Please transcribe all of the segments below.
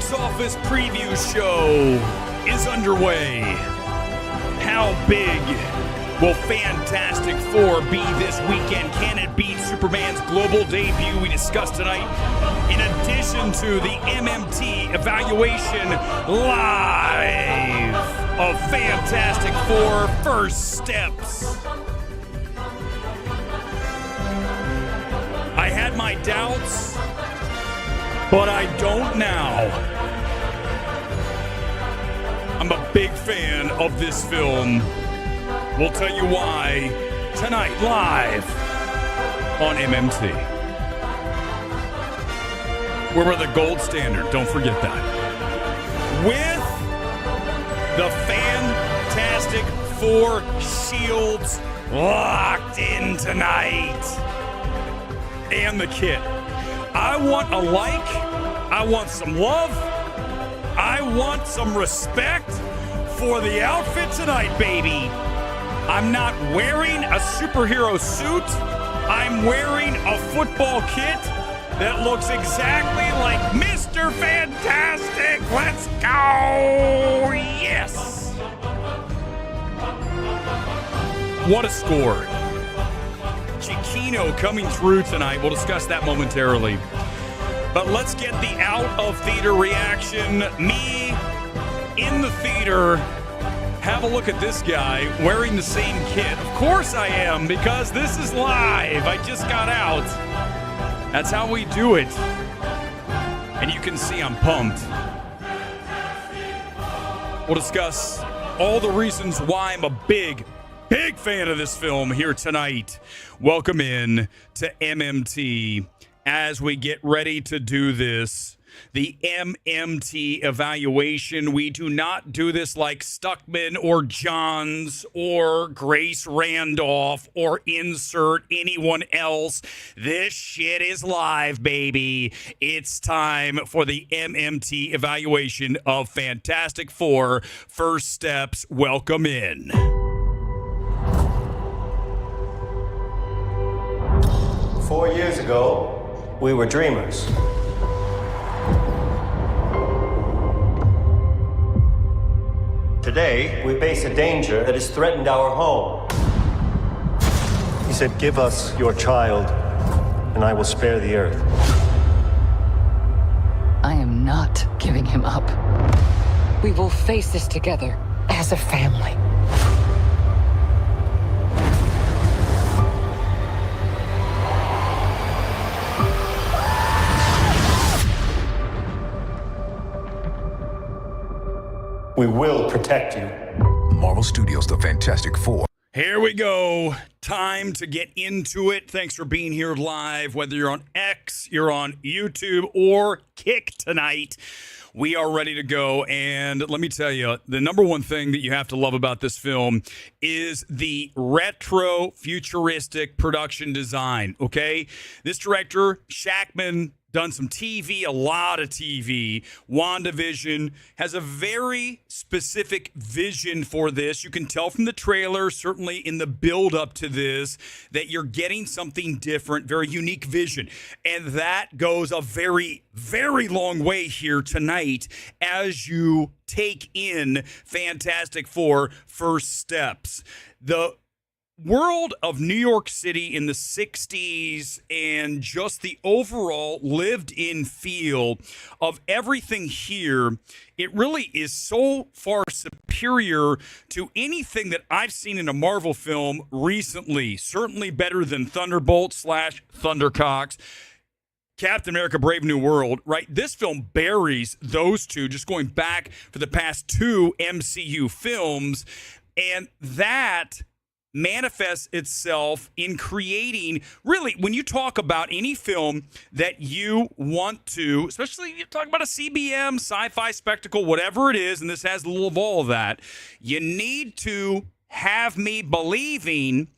box office preview show is underway. How big will Fantastic Four be this weekend? Can it beat Superman's global debut? We discussed tonight. In addition to the MMT evaluation live of Fantastic Four First Steps. I had my doubts, but I don't now. I'm a big fan of this film. We'll tell you why tonight live on MMT. We're the gold standard. Don't forget that. With the Fantastic Four shields locked in tonight. And the kit. I want a like. I want some love. I want some respect for the outfit tonight, baby. I'm not wearing a superhero suit. I'm wearing a football kit that looks exactly like Mr. Fantastic. Let's go. Yes. What a score. Chiquino coming through tonight. We'll discuss that momentarily. But let's get the out-of-theater reaction. Me in the theater. Have a look at this guy wearing the same kit. Of course I am, because this is live. I just got out. That's how we do it. And you can see I'm pumped. We'll discuss all the reasons why I'm a big fan of this film here tonight. Welcome in to MMT as we get ready to do this. The MMT evaluation. We do not do this like Stuckman or Johns or Grace Randolph or insert anyone else. This shit is live, baby. It's time for the MMT evaluation of Fantastic Four First Steps. Welcome in. Four years ago, we were dreamers. Today, we face a danger that has threatened our home. He said, "Give us your child, and I will spare the earth." I am not giving him up. We will face this together as a family. We will protect you. Marvel Studios' The Fantastic Four. Here we go. Time to get into it. Thanks for being here live, whether you're on X, you're on YouTube, or Kick tonight. We are ready to go. And let me tell you, the number one thing that you have to love about this film is the retro futuristic production design, okay? This director, Shackman, done some TV, a lot of TV. WandaVision has a very specific vision for this. You can tell from the trailer, certainly in the build up to this, that you're getting something different, very unique vision. And that goes a very, very long way here tonight as you take in Fantastic Four First Steps. The world of New York City in the 60s and just the overall lived-in feel of everything here, it really is so far superior to anything that I've seen in a Marvel film recently. Certainly better than Thunderbolt / Thundercocks, Captain America Brave New World, right? This film buries those two, just going back for the past two MCU films, and that manifests itself in creating, really, when you talk about any film that you want to, especially you talk about a CBM, sci-fi spectacle, whatever it is, and this has a little of all of that, you need to have me believing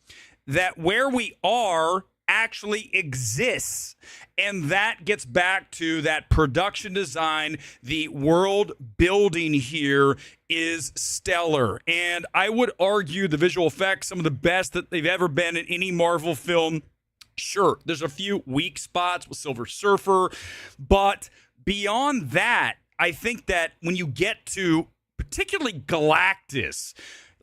that where we are actually exists. And that gets back to that production design. The world building here is stellar. And I would argue the visual effects, some of the best that they've ever been in any Marvel film. Sure, there's a few weak spots with Silver Surfer, but beyond that, I think that when you get to particularly Galactus,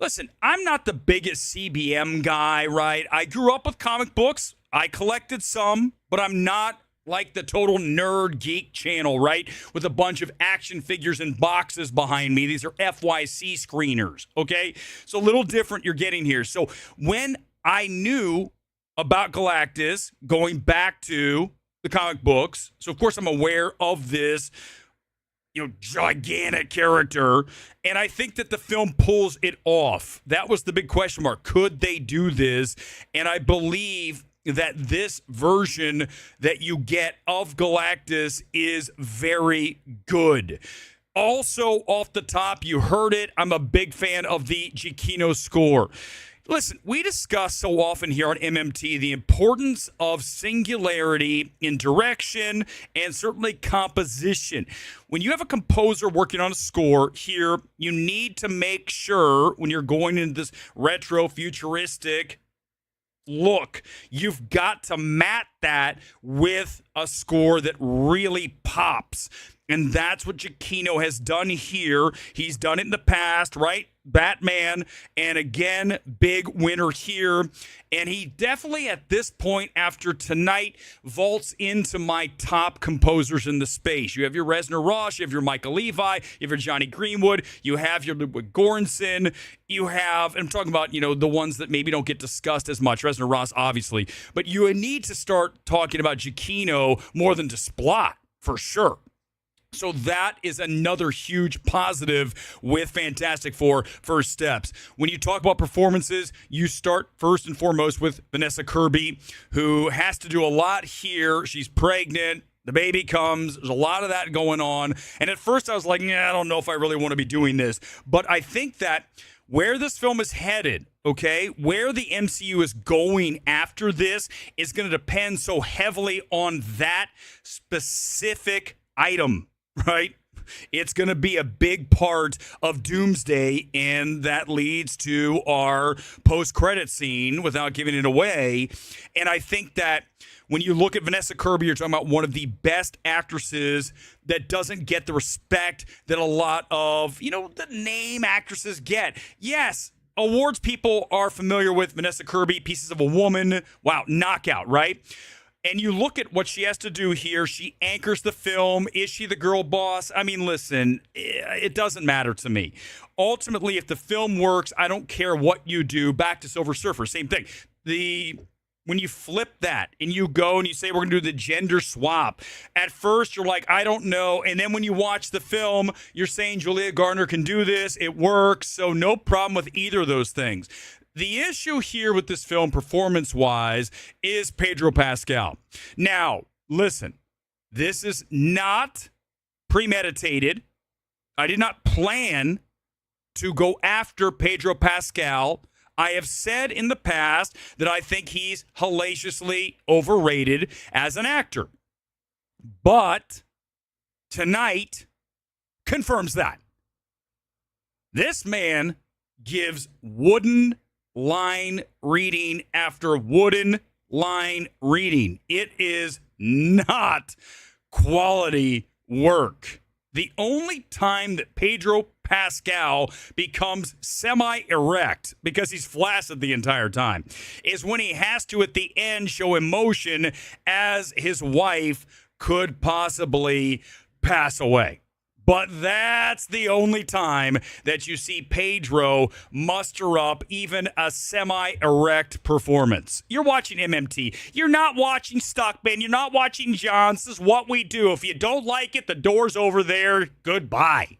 listen, I'm not the biggest CBM guy, right? I grew up with comic books. I collected some, but I'm not like the total nerd geek channel, right? With a bunch of action figures and boxes behind me. These are FYC screeners, okay? So a little different you're getting here. So when I knew about Galactus, going back to the comic books, so of course I'm aware of this, gigantic character, and I think that the film pulls it off. That was the big question mark. Could they do this? And I believe that this version that you get of Galactus is very good. Also, off the top, you heard it, I'm a big fan of the Giacchino score. Listen, we discuss so often here on MMT the importance of singularity in direction and certainly composition. When you have a composer working on a score here, you need to make sure when you're going into this retro futuristic look, you've got to mat that with a score that really pops. And that's what Giacchino has done here. He's done it in the past, right? Batman, and again, big winner here. And he definitely, at this point after tonight, vaults into my top composers in the space. You have your Reznor Ross, you have your Michael Levi, you have your Johnny Greenwood, you have your Ludwig Göransson, you have, and I'm talking about, the ones that maybe don't get discussed as much, Reznor Ross, obviously. But you need to start talking about Giacchino more than Desplat, for sure. So that is another huge positive with Fantastic Four First Steps. When you talk about performances, you start first and foremost with Vanessa Kirby, who has to do a lot here. She's pregnant. The baby comes. There's a lot of that going on. And at first I was like, I don't know if I really want to be doing this. But I think that where this film is headed, okay, where the MCU is going after this is going to depend so heavily on that specific item. Right? It's going to be a big part of Doomsday, and that leads to our post-credit scene without giving it away. And I think that when you look at Vanessa Kirby, you're talking about one of the best actresses that doesn't get the respect that a lot of, the name actresses get. Yes, awards people are familiar with Vanessa Kirby, Pieces of a Woman. Wow, knockout, right? And you look at what she has to do here. She anchors the film. Is she the girl boss? I mean, listen, it doesn't matter to me. Ultimately, if the film works, I don't care what you do. Back to Silver Surfer, same thing. When you flip that and you go and you say, we're going to do the gender swap, at first you're like, I don't know. And then when you watch the film, you're saying Julia Garner can do this. It works. So no problem with either of those things. The issue here with this film, performance-wise, is Pedro Pascal. Now, listen, this is not premeditated. I did not plan to go after Pedro Pascal. I have said in the past that I think he's hellaciously overrated as an actor. But tonight confirms that. This man gives wooden line reading after wooden line reading. It is not quality work. The only time that Pedro Pascal becomes semi-erect, because he's flaccid the entire time, is when he has to, at the end, show emotion as his wife could possibly pass away. But that's the only time that you see Pedro muster up even a semi-erect performance. You're watching MMT. You're not watching Stuckman. You're not watching John. This is what we do. If you don't like it, the door's over there. Goodbye.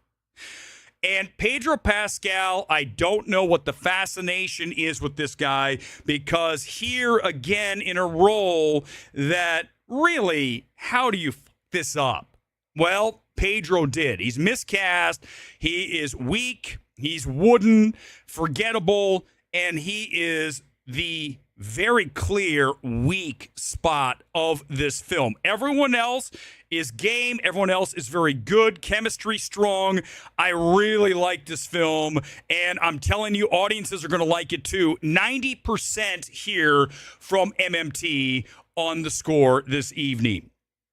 And Pedro Pascal, I don't know what the fascination is with this guy, because here again in a role that really, how do you f this up? Well, Pedro did. He's miscast. He is weak. He's wooden, forgettable, and he is the very clear weak spot of this film. Everyone else is game. Everyone else is very good. Chemistry strong. I really like this film, and I'm telling you, audiences are going to like it too. 90% here from MMT on the score this evening.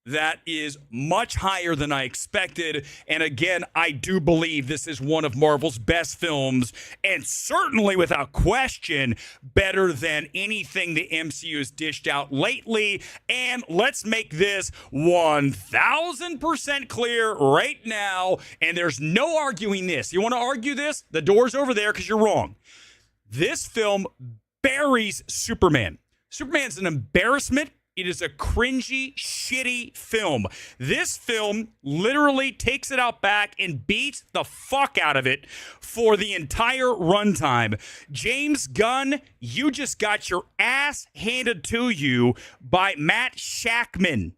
that is much higher than I expected. And again, I do believe this is one of Marvel's best films, and certainly without question, better than anything the MCU has dished out lately. And let's make this 1000% clear right now. And there's no arguing this. You want to argue this? The door's over there because you're wrong. This film buries Superman. Superman's an embarrassment. It is a cringy, shitty film. This film literally takes it out back and beats the fuck out of it for the entire runtime. James Gunn, you just got your ass handed to you by Matt Shakman.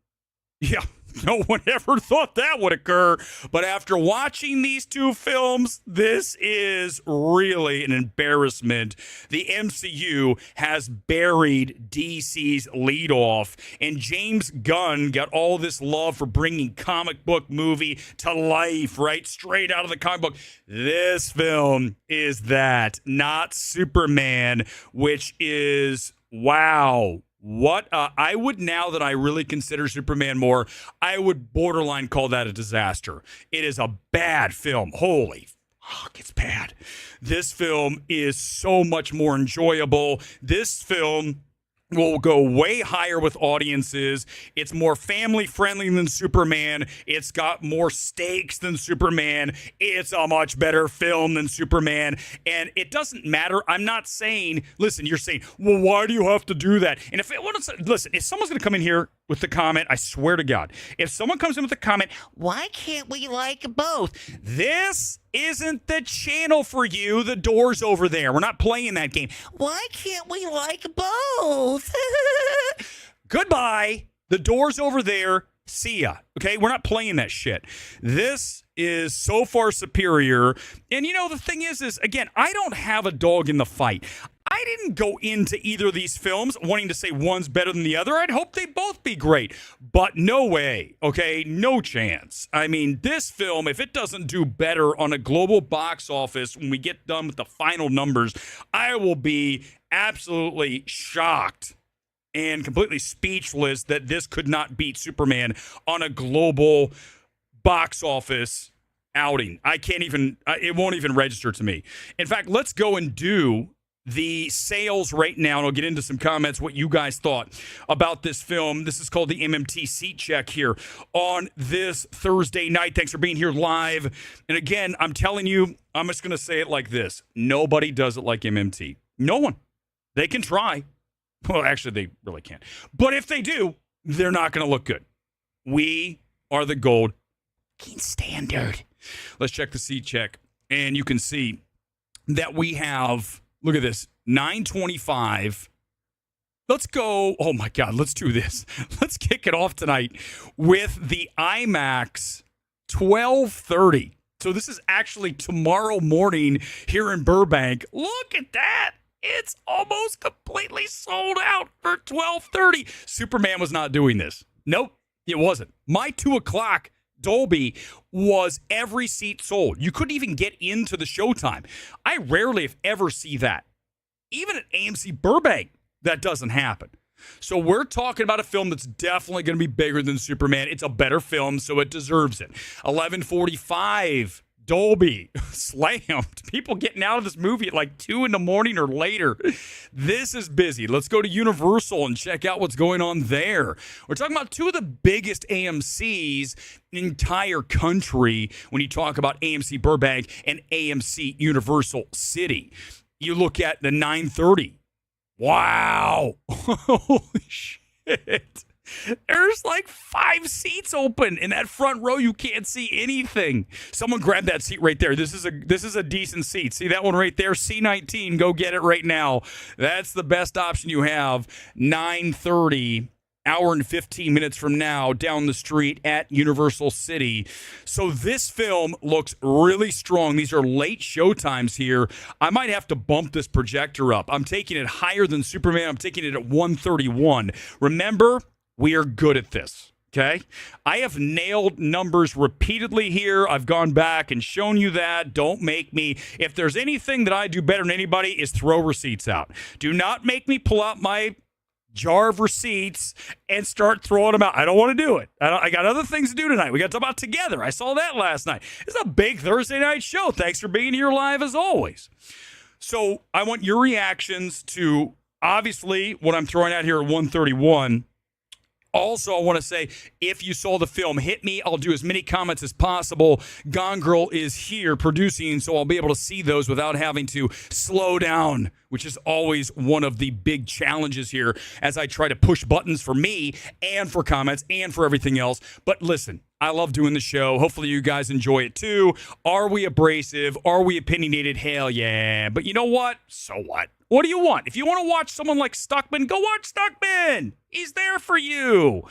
Yeah. No one ever thought that would occur. But after watching these two films, this is really an embarrassment. The MCU has buried DC's leadoff, and James Gunn got all this love for bringing comic book movie to life, right? Straight out of the comic book. This film is that, not Superman, which is, wow. What I would, now that I really consider Superman more, I would borderline call that a disaster. It is a bad film. Holy fuck, it's bad. This film is so much more enjoyable. This film will go way higher with audiences. It's more family friendly than Superman. It's got more stakes than Superman. It's a much better film than Superman. And it doesn't matter. I'm not saying, listen, you're saying, well, why do you have to do that? And listen, if someone's going to come in here with the comment, I swear to God, if someone comes in with a comment, why can't we like both? This isn't the channel for you. The door's over there. We're not playing that game. Why can't we like both? Goodbye. The door's over there. See ya. Okay? We're not playing that shit. This is so far superior. And you know, the thing is, again, I don't have a dog in the fight. I didn't go into either of these films wanting to say one's better than the other. I'd hope they both be great. But no way, okay? No chance. I mean, this film, if it doesn't do better on a global box office when we get done with the final numbers, I will be absolutely shocked and completely speechless that this could not beat Superman on a global box office outing. I can't even, it won't even register to me. In fact, let's go and do the sales right now, and I'll get into some comments what you guys thought about this film. This is called the MMT Seat Check here on this Thursday night. Thanks for being here live. And again, I'm telling you, I'm just going to say it like this. Nobody does it like MMT. No one. They can try. Well, actually, they really can't. But if they do, they're not going to look good. We are the gold standard. Let's check the seat check. And you can see that we have, look at this, 925. Let's go. Oh, my God. Let's do this. Let's kick it off tonight with the IMAX 1230. So this is actually tomorrow morning here in Burbank. Look at that. It's almost completely sold out for 1230. Superman was not doing this. Nope, it wasn't. My 2 o'clock Dolby was every seat sold. You couldn't even get into the showtime. I rarely, if ever, see that. Even at AMC Burbank, that doesn't happen. So we're talking about a film that's definitely going to be bigger than Superman. It's a better film, so it deserves it. 1145 Dolby slammed. People getting out of this movie at like 2 a.m. or later. This is busy. Let's go to Universal and check out what's going on there. We're talking about 2 of the biggest AMCs in the entire country when you talk about AMC Burbank and AMC Universal City. You look at the 930. Wow. Holy shit. There's like 5 seats open in that front row. You can't see anything. Someone grab that seat right there. This is a decent seat. See that one right there? C19. Go get it right now. That's the best option you have. 9:30, hour and 15 minutes from now, down the street at Universal City. So this film looks really strong. These are late showtimes here. I might have to bump this projector up. I'm taking it higher than Superman. I'm taking it at 131. Remember, we are good at this, okay? I have nailed numbers repeatedly here. I've gone back and shown you that. Don't make me. If there's anything that I do better than anybody is throw receipts out. Do not make me pull out my jar of receipts and start throwing them out. I don't want to do it. I got other things to do tonight. We got to talk about Together. I saw that last night. It's a big Thursday night show. Thanks for being here live as always. So I want your reactions to, obviously, what I'm throwing out here at 131. Also, I want to say, if you saw the film, hit me. I'll do as many comments as possible. Gone Girl is here producing, so I'll be able to see those without having to slow down, which is always one of the big challenges here as I try to push buttons for me and for comments and for everything else. But listen, I love doing the show. Hopefully you guys enjoy it too. Are we abrasive? Are we opinionated? Hell yeah. But you know what? So what? What do you want? If you want to watch someone like Stuckman, go watch Stuckman. He's there for you.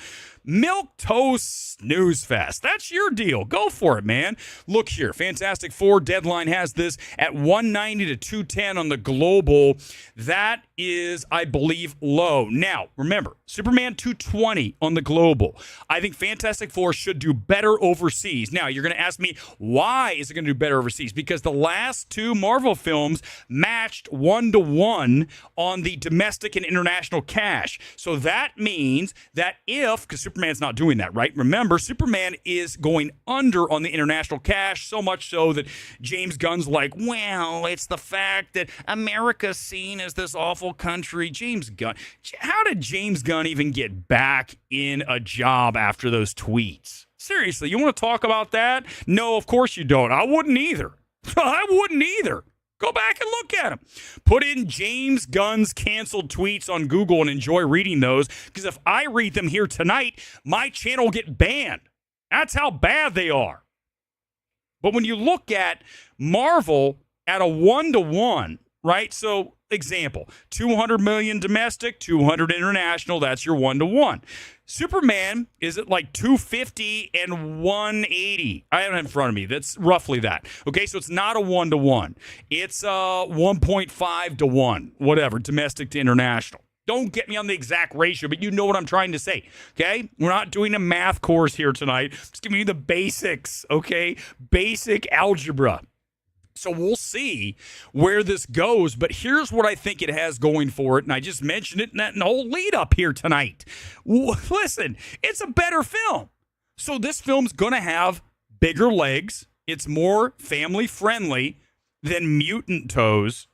Milquetoast Snooze Fest. That's your deal. Go for it, man. Look here. Fantastic Four deadline has this at 190 to 210 on the global. That is, I believe, low. Now, remember, Superman 220 on the global. I think Fantastic Four should do better overseas. Now, you're going to ask me, why is it going to do better overseas? Because the last two Marvel films matched 1-to-1 on the domestic and international cash. So that means that because Superman's not doing that, right? Remember, Superman is going under on the international cash, so much so that James Gunn's like, well, it's the fact that America's seen as this awful country. James Gunn, how did James Gunn even get back in a job after those tweets? Seriously, you want to talk about that? No, of course you don't. I wouldn't either. I wouldn't either. Go back and look at them. Put in James Gunn's canceled tweets on Google and enjoy reading those, because if I read them here tonight, my channel will get banned. That's how bad they are. But when you look at Marvel at a 1-to-1, right? So, example, 200 million domestic, 200 international, that's your 1-to-1. Superman is at like 250 and 180. I have it in front of me. That's roughly that. Okay, so it's not a 1-to-1. It's 1.5 to 1, whatever, domestic to international. Don't get me on the exact ratio, but you know what I'm trying to say, okay? We're not doing a math course here tonight. Just giving you the basics, okay? Basic algebra. So we'll see where this goes, but here's what I think it has going for it, and I just mentioned it in that whole lead up here tonight. Listen, it's a better film. So this film's going to have bigger legs. It's more family friendly than Mutant Toes.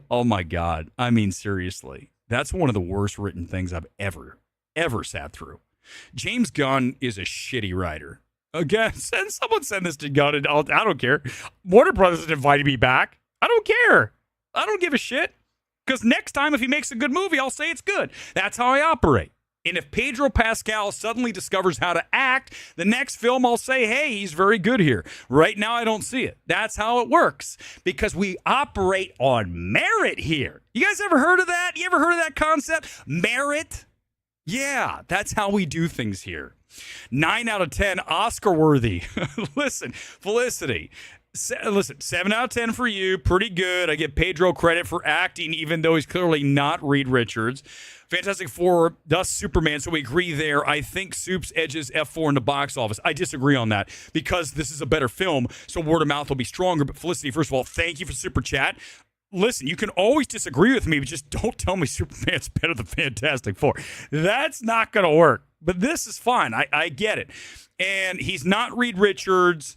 Oh my God. I mean, seriously, that's one of the worst written things I've ever sat through. James Gunn is a shitty writer. Again, someone send this to Gunn, and I don't care. Warner Brothers has invited me back. I don't care. I don't give a shit. Because next time, if he makes a good movie, I'll say it's good. That's how I operate. And if Pedro Pascal suddenly discovers how to act, the next film I'll say, hey, he's very good here. Right now, I don't see it. That's how it works. Because we operate on merit here. You guys ever heard of that? You ever heard of that concept? Merit? Yeah, that's how we do things here. 9 out of 10, Oscar worthy. Listen, Felicity. Listen, 7 out of 10 for you. Pretty good. I give Pedro credit for acting, even though he's clearly not Reed Richards. Fantastic Four, thus Superman, so we agree there. I think Supes edges F4 in the box office. I disagree on that because this is a better film, so word of mouth will be stronger. But Felicity, first of all, thank you for Super Chat. Listen, you can always disagree with me, but just don't tell me Superman's better than Fantastic Four. That's not going to work. But this is fine. I get it. And he's not Reed Richards.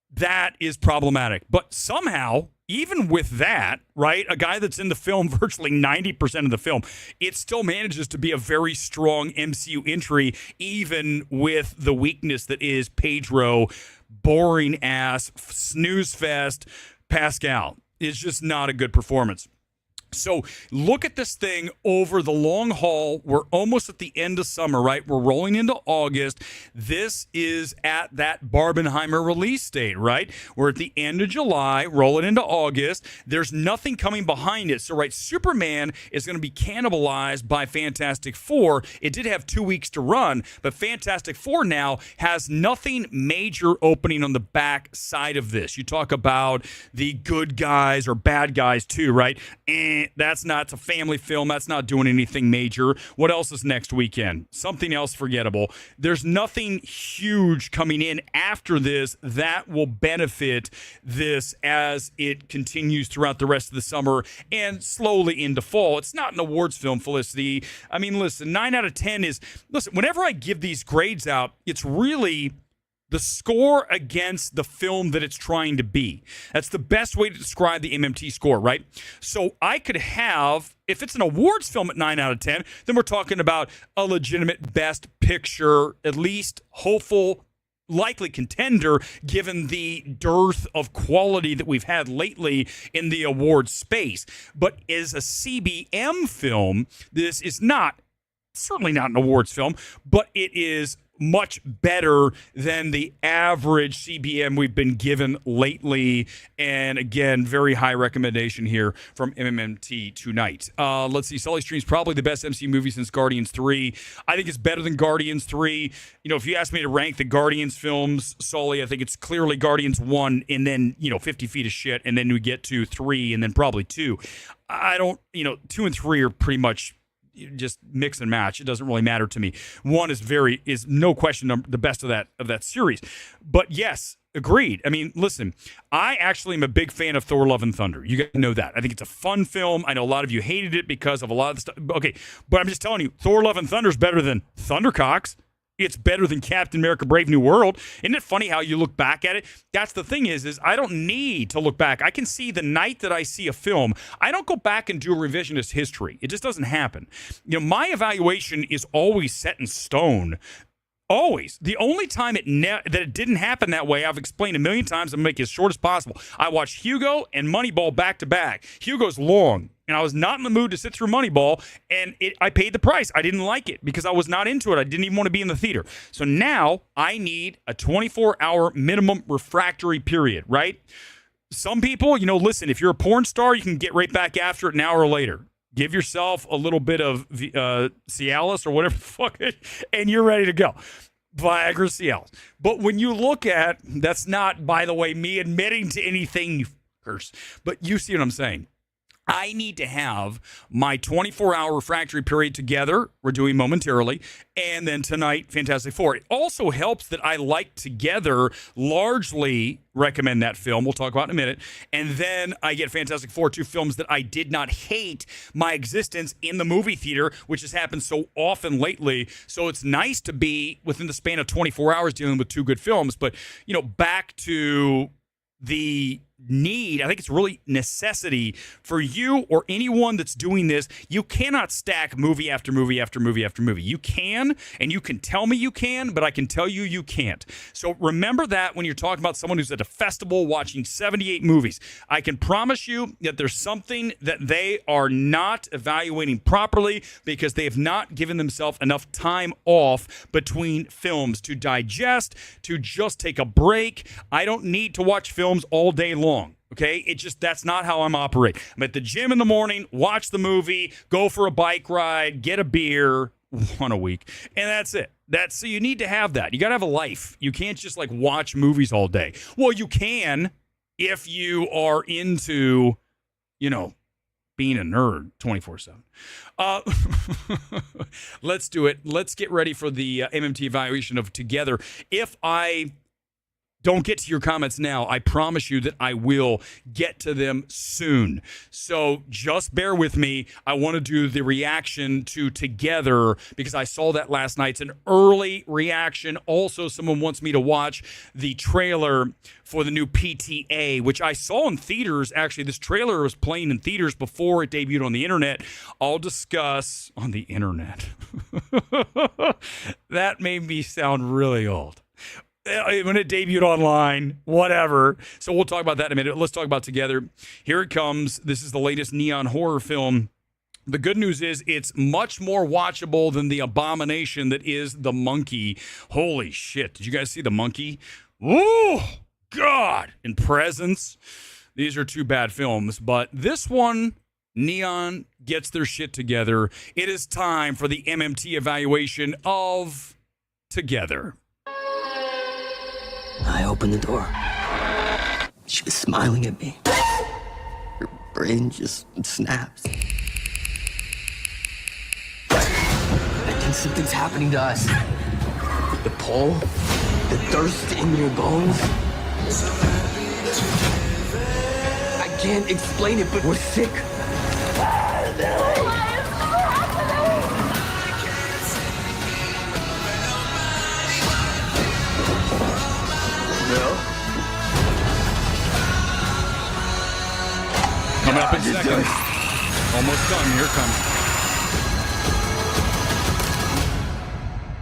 That is problematic. But somehow, even with that, right, a guy that's in the film virtually 90% of the film, it still manages to be a very strong MCU entry, even with the weakness that is Pedro, boring ass, snooze fest, Pascal. It's just not a good performance. So look at this thing over the long haul. We're almost at the end of summer, right? We're rolling into August. This is at that Barbenheimer release date, right? We're at the end of July, rolling into August. There's nothing coming behind it. So, right, Superman is going to be cannibalized by Fantastic Four. It did have 2 weeks to run, but Fantastic Four now has nothing major opening on the back side of this. You talk about the good guys or bad guys too, right? That's not, it's a family film. That's not doing anything major. What else is next weekend? Something else forgettable. There's nothing huge coming in after this that will benefit this as it continues throughout the rest of the summer and slowly into fall. It's not an awards film, Felicity. I mean, listen, 9 out of 10 is, listen, whenever I give these grades out, it's really the score against the film that it's trying to be. That's the best way to describe the MMT score, right? So I could have, if it's an awards film at 9 out of 10, then we're talking about a legitimate best picture, at least hopeful, likely contender, given the dearth of quality that we've had lately in the awards space. But as a CBM film, this is not, certainly not an awards film, but it is much better than the average CBM we've been given lately. And again, very high recommendation here from MMT tonight. Let's see. Sully Stream's probably the best MCU movie since Guardians 3. I think it's better than Guardians 3. You know, if you ask me to rank the Guardians films, Sully, I think it's clearly Guardians 1 and then, 50 feet of shit. And then we get to 3 and then probably 2. I don't, 2 and 3 are pretty much just mix and match. It doesn't really matter to me. 1 is no question the best of that series. But yes, agreed. I mean, listen, I actually am a big fan of Thor: Love and Thunder. You guys know that. I think it's a fun film. I know a lot of you hated it because of a lot of the stuff. Okay, but I'm just telling you, Thor: Love and Thunder is better than Thundercocks. It's better than Captain America: Brave New World. Isn't it funny how you look back at it? That's the thing is I don't need to look back. I can see the night that I see a film. I don't go back and do a revisionist history. It just doesn't happen. My evaluation is always set in stone. Always. The only time that it didn't happen that way, I've explained a million times, I'm going to make it as short as possible. I watched Hugo and Moneyball back to back. Hugo's long, and I was not in the mood to sit through Moneyball, and I paid the price. I didn't like it because I was not into it. I didn't even want to be in the theater. So now I need a 24-hour minimum refractory period, right? Some people, listen, if you're a porn star, you can get right back after it an hour later. Give yourself a little bit of Cialis or whatever the fuck, and you're ready to go. Viagra, Cialis. But when you look at, that's not, by the way, me admitting to anything, you fuckers, but you see what I'm saying. I need to have my 24-hour refractory period together. We're doing momentarily. And then tonight, Fantastic Four. It also helps that I like Together largely recommend that film. We'll talk about it in a minute. And then I get Fantastic Four, 2 films that I did not hate my existence in the movie theater, which has happened so often lately. So it's nice to be within the span of 24 hours dealing with 2 good films. But, back to the need, I think it's really necessity for you or anyone that's doing this. You cannot stack movie after movie after movie after movie. You can, and you can tell me you can, but I can tell you you can't. So remember that when you're talking about someone who's at a festival watching 78 movies. I can promise you that there's something that they are not evaluating properly because they have not given themselves enough time off between films to digest, to just take a break. I don't need to watch films all day long. Okay, that's not how I'm operating. I'm at the gym in the morning, watch the movie, go for a bike ride, get a beer, 1 a week, and that's it. So you need to have that. You got to have a life. You can't just watch movies all day. Well, you can if you are into, being a nerd 24/7. Let's do it. Let's get ready for the MMT evaluation of Together. If I don't get to your comments now, I promise you that I will get to them soon. So just bear with me. I want to do the reaction to Together because I saw that last night. It's an early reaction. Also, someone wants me to watch the trailer for the new PTA, which I saw in theaters. Actually, this trailer was playing in theaters before it debuted on the internet. I'll discuss on the internet. That made me sound really old. When it debuted online, whatever. So we'll talk about that in a minute. Let's talk about Together. Here it comes. This is the latest neon horror film. The good news is it's much more watchable than the abomination that is The Monkey. Holy shit. Did you guys see The Monkey? Oh, God. In Presence. These are 2 bad films, but this one, Neon gets their shit together. It is time for the MMT evaluation of Together. I opened the door. She was smiling at me. Her brain just snaps. I think something's happening to us. The pull, the thirst in your bones. I can't explain it, but we're sick. Bill? Coming up in seconds. Almost done. Here it comes.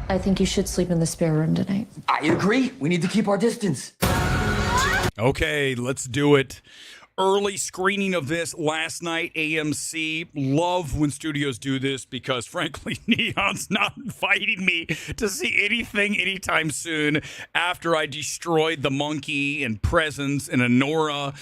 I think you should sleep in the spare room tonight. I agree. We need to keep our distance. Okay, let's do it. Early screening of this last night, AMC. Love when studios do this because, frankly, Neon's not inviting me to see anything anytime soon after I destroyed the monkey and Presence and Honora.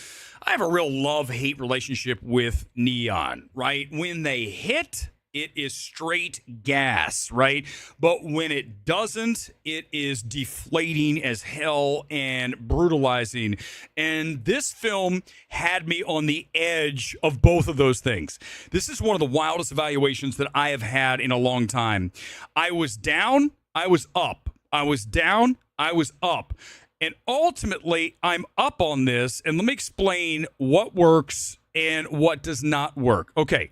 I have a real love-hate relationship with Neon, right? When they hit, it is straight gas, right? But when it doesn't, it is deflating as hell and brutalizing. And this film had me on the edge of both of those things. This is one of the wildest evaluations that I have had in a long time. I was down, I was up. I was down, I was up. And ultimately, I'm up on this. And let me explain what works and what does not work. Okay.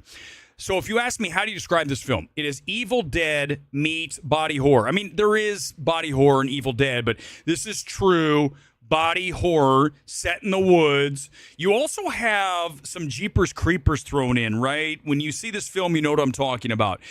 So if you ask me, how do you describe this film? It is Evil Dead meets body horror. I mean, there is body horror in Evil Dead, but this is true body horror set in the woods. You also have some Jeepers Creepers thrown in, right? When you see this film, you know what I'm talking about.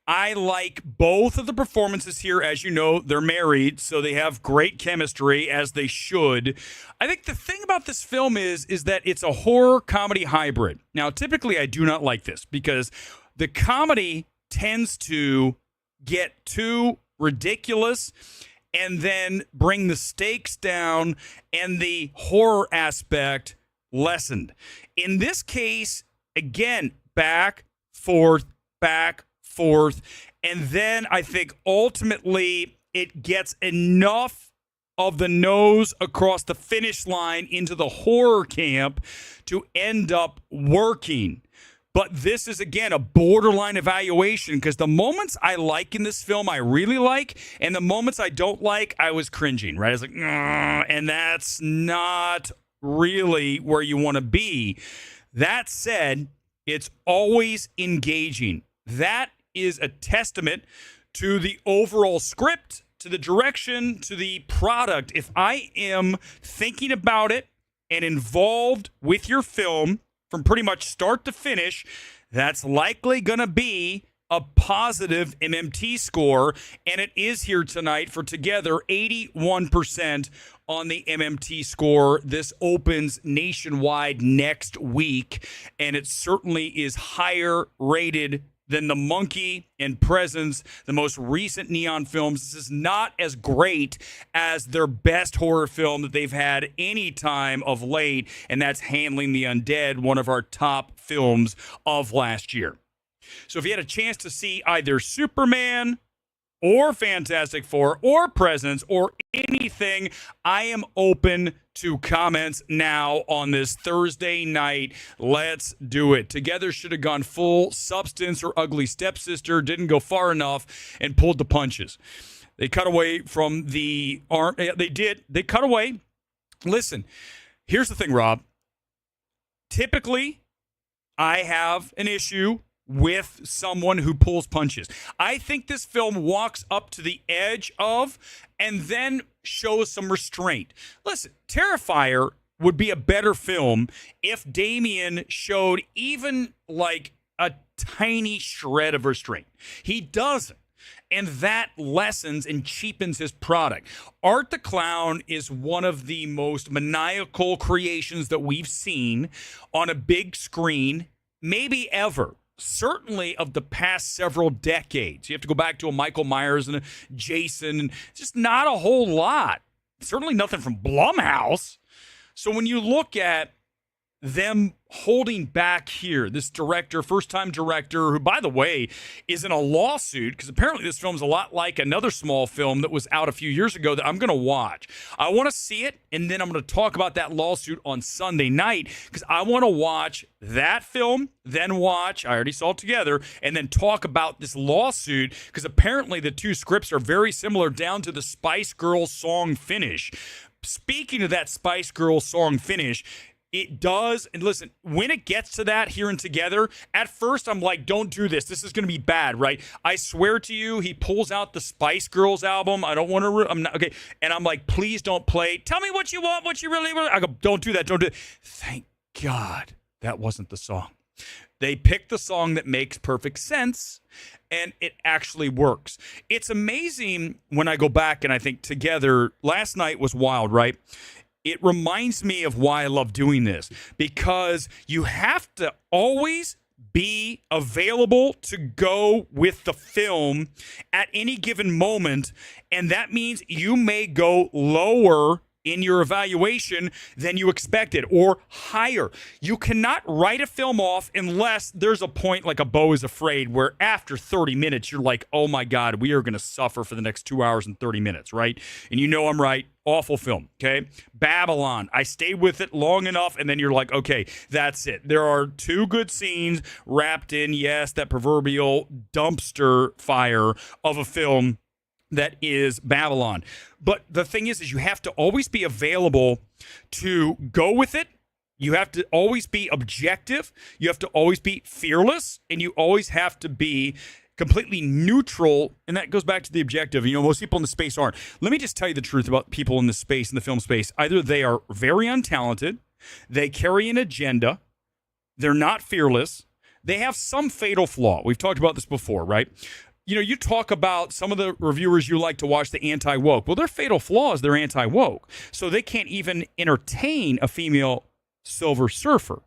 I like both of the performances here. As you know, they're married, so they have great chemistry, as they should. I think the thing about this film is that it's a horror comedy hybrid. Now, typically, I do not like this because the comedy tends to get too ridiculous and then bring the stakes down and the horror aspect lessened. In this case, again, back, forth, and then I think ultimately it gets enough of the nose across the finish line into the horror camp to end up working. But this is, again, a borderline evaluation because the moments I like in this film, I really like, and the moments I don't like, I was cringing, right? I was like, and that's not really where you want to be. That said, it's always engaging. That is a testament to the overall script, to the direction, to the product. If I am thinking about it and involved with your film from pretty much start to finish, that's likely going to be a positive MMT score, and it is here tonight for together 81% on the MMT score. This opens nationwide next week, and it certainly is higher rated than The Monkey and Presence, the most recent Neon films. This is not as great as their best horror film that they've had any time of late, and that's Handling the Undead, one of our top films of last year. So if you had a chance to see either Superman or Fantastic Four or Presence or anything, I am open to comments now on this Thursday night. Let's do it. Together should have gone full Substance or Ugly Stepsister, didn't go far enough and pulled the punches. They cut away from the arm. They did. They cut away. Listen, here's the thing, Rob. Typically, I have an issue with someone who pulls punches. I think this film walks up to the edge of and then shows some restraint. Listen, Terrifier would be a better film if Damien showed even like a tiny shred of restraint. He doesn't. And that lessens and cheapens his product. Art the Clown is one of the most maniacal creations that we've seen on a big screen, maybe ever. Certainly of the past several decades. You have to go back to a Michael Myers and a Jason, and just not a whole lot. Certainly nothing from Blumhouse. So when you look at them holding back here, this director, first-time director, who, by the way, is in a lawsuit, because apparently this film's a lot like another small film that was out a few years ago that I'm going to watch. I want to see it, and then I'm going to talk about that lawsuit on Sunday night, because I want to watch that film, then watch, I already saw it together, and then talk about this lawsuit, because apparently the two scripts are very similar down to the Spice Girls song finish. Speaking of that Spice Girls song finish, it does, and listen, when it gets to that here and together, at first I'm like, don't do this. This is going to be bad, right? I swear to you, he pulls out the Spice Girls album. I don't want to, I'm not, okay. And I'm like, please don't play. Tell me what you want, what you really want. I go, don't do that, don't do it. Thank God that wasn't the song. They picked the song that makes perfect sense, and it actually works. It's amazing when I go back and I think together, last night was wild, right? It reminds me of why I love doing this, because you have to always be available to go with the film at any given moment, and that means you may go lower in your evaluation than you expected, or higher. You cannot write a film off unless there's a point like A Beau is Afraid, where after 30 minutes, you're like, oh my God, we are going to suffer for the next 2 hours and 30 minutes, right? And you know I'm right. Awful film, okay? Babylon, I stayed with it long enough, and then you're like, okay, that's it. There are two good scenes wrapped in, yes, that proverbial dumpster fire of a film that is Babylon. But the thing is you have to always be available to go with it. You have to always be objective. You have to always be fearless, and you always have to be completely neutral, and that goes back to the objective. You know, most people in the space aren't. Let me just tell you the truth about people in the space, in the film space. Either they are very untalented, they carry an agenda, they're not fearless, they have some fatal flaw. We've talked about this before, right? You know, you talk about some of the reviewers you like to watch, the anti-woke. Well, their fatal flaw is they're anti-woke. So they can't even entertain a female Silver Surfer.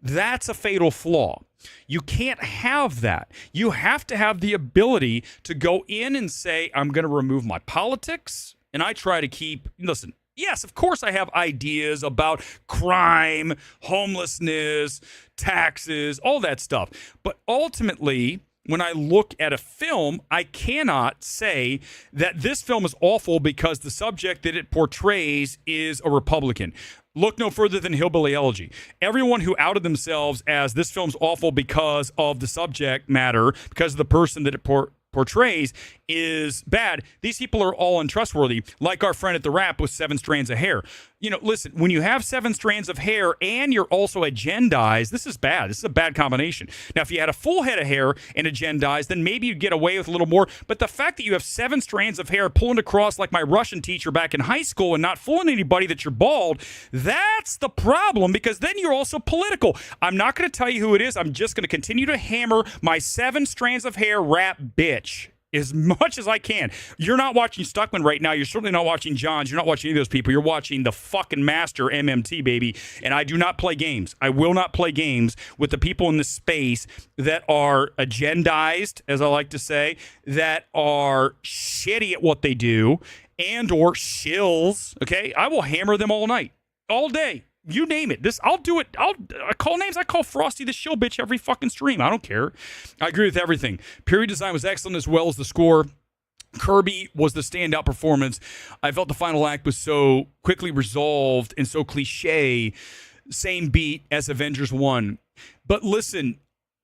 That's a fatal flaw. You can't have that. You have to have the ability to go in and say, I'm going to remove my politics. And I try to keep, listen, yes, of course I have ideas about crime, homelessness, taxes, all that stuff. But ultimately, when I look at a film, I cannot say that this film is awful because the subject that it portrays is a Republican. Look no further than Hillbilly Elegy. Everyone who outed themselves as this film's awful because of the subject matter, because of the person that it portrays, is bad. These people are all untrustworthy, like our friend at the Wrap with 7 strands of hair. You know, listen, when you have 7 strands of hair and you're also agendized, this is bad. This is a bad combination. Now, if you had a full head of hair and agendized, then maybe you'd get away with a little more. But the fact that you have 7 strands of hair pulling across like my Russian teacher back in high school and not fooling anybody that you're bald, that's the problem, because then you're also political. I'm not going to tell you who it is. I'm just going to continue to hammer my 7 strands of hair rap bitch as much as I can. You're not watching Stuckman right now. You're certainly not watching Johns. You're not watching any of those people. You're watching the fucking master MMT, baby. And I do not play games. I will not play games with the people in this space that are agendized, as I like to say, that are shitty at what they do, and or shills. Okay? I will hammer them all night, all day. You name it. I'll do it. I call names. I call Frosty the shill bitch every fucking stream. I don't care. I agree with everything. Period design was excellent, as well as the score. Kirby was the standout performance. I felt the final act was so quickly resolved and so cliche. Same beat as Avengers 1. But listen,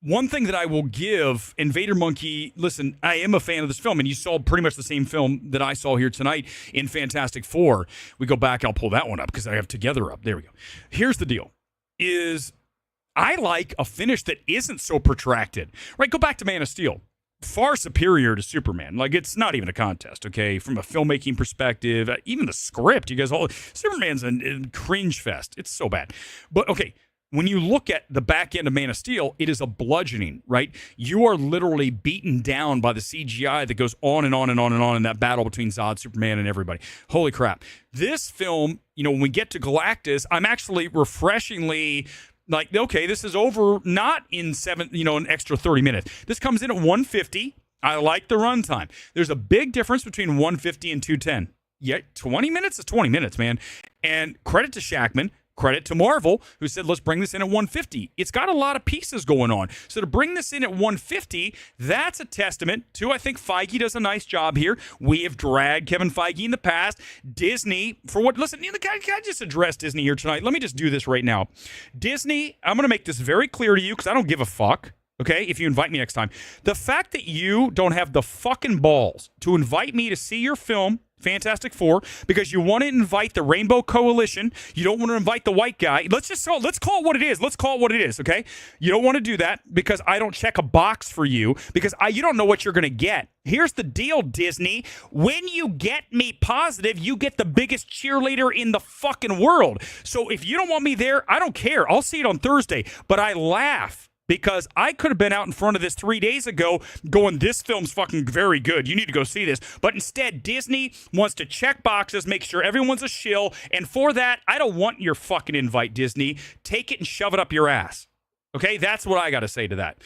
one thing that I will give Invader Monkey, listen, I am a fan of this film, and you saw pretty much the same film that I saw here tonight in Fantastic Four. We go back, I'll pull that one up because I have Together up. There we go. Here's the deal, is I like a finish that isn't so protracted. Right, go back to Man of Steel. Far superior to Superman. Like, it's not even a contest, okay? From a filmmaking perspective, even the script, you guys all, Superman's a cringe fest. It's so bad. But, okay, when you look at the back end of Man of Steel, it is a bludgeoning, right? You are literally beaten down by the CGI that goes on and on and on and on in that battle between Zod, Superman, and everybody. Holy crap. This film, you know, when we get to Galactus, I'm actually refreshingly like, okay, this is over not in an extra 30 minutes. This comes in at 150. I like the runtime. There's a big difference between 150 and 210. Yeah, 20 minutes is 20 minutes, man. And credit to Shackman. Credit to Marvel, who said, let's bring this in at 150. It's got a lot of pieces going on. So to bring this in at 150, that's a testament to, I think Feige does a nice job here. We have dragged Kevin Feige in the past. Disney, for what, listen, can I just address Disney here tonight? Let me just do this right now. Disney, I'm going to make this very clear to you because I don't give a fuck. Okay, if you invite me next time. The fact that you don't have the fucking balls to invite me to see your film, Fantastic Four, because you want to invite the Rainbow Coalition, you don't want to invite the white guy. Let's call it what it is. Let's call it what it is, okay? You don't want to do that because I don't check a box for you because you don't know what you're going to get. Here's the deal, Disney. When you get me positive, you get the biggest cheerleader in the fucking world. So if you don't want me there, I don't care. I'll see it on Thursday, but I laugh. Because I could have been out in front of this 3 days ago going, this film's fucking very good. You need to go see this. But instead, Disney wants to check boxes, make sure everyone's a shill. And for that, I don't want your fucking invite, Disney. Take it and shove it up your ass. Okay? That's what I got to say to that.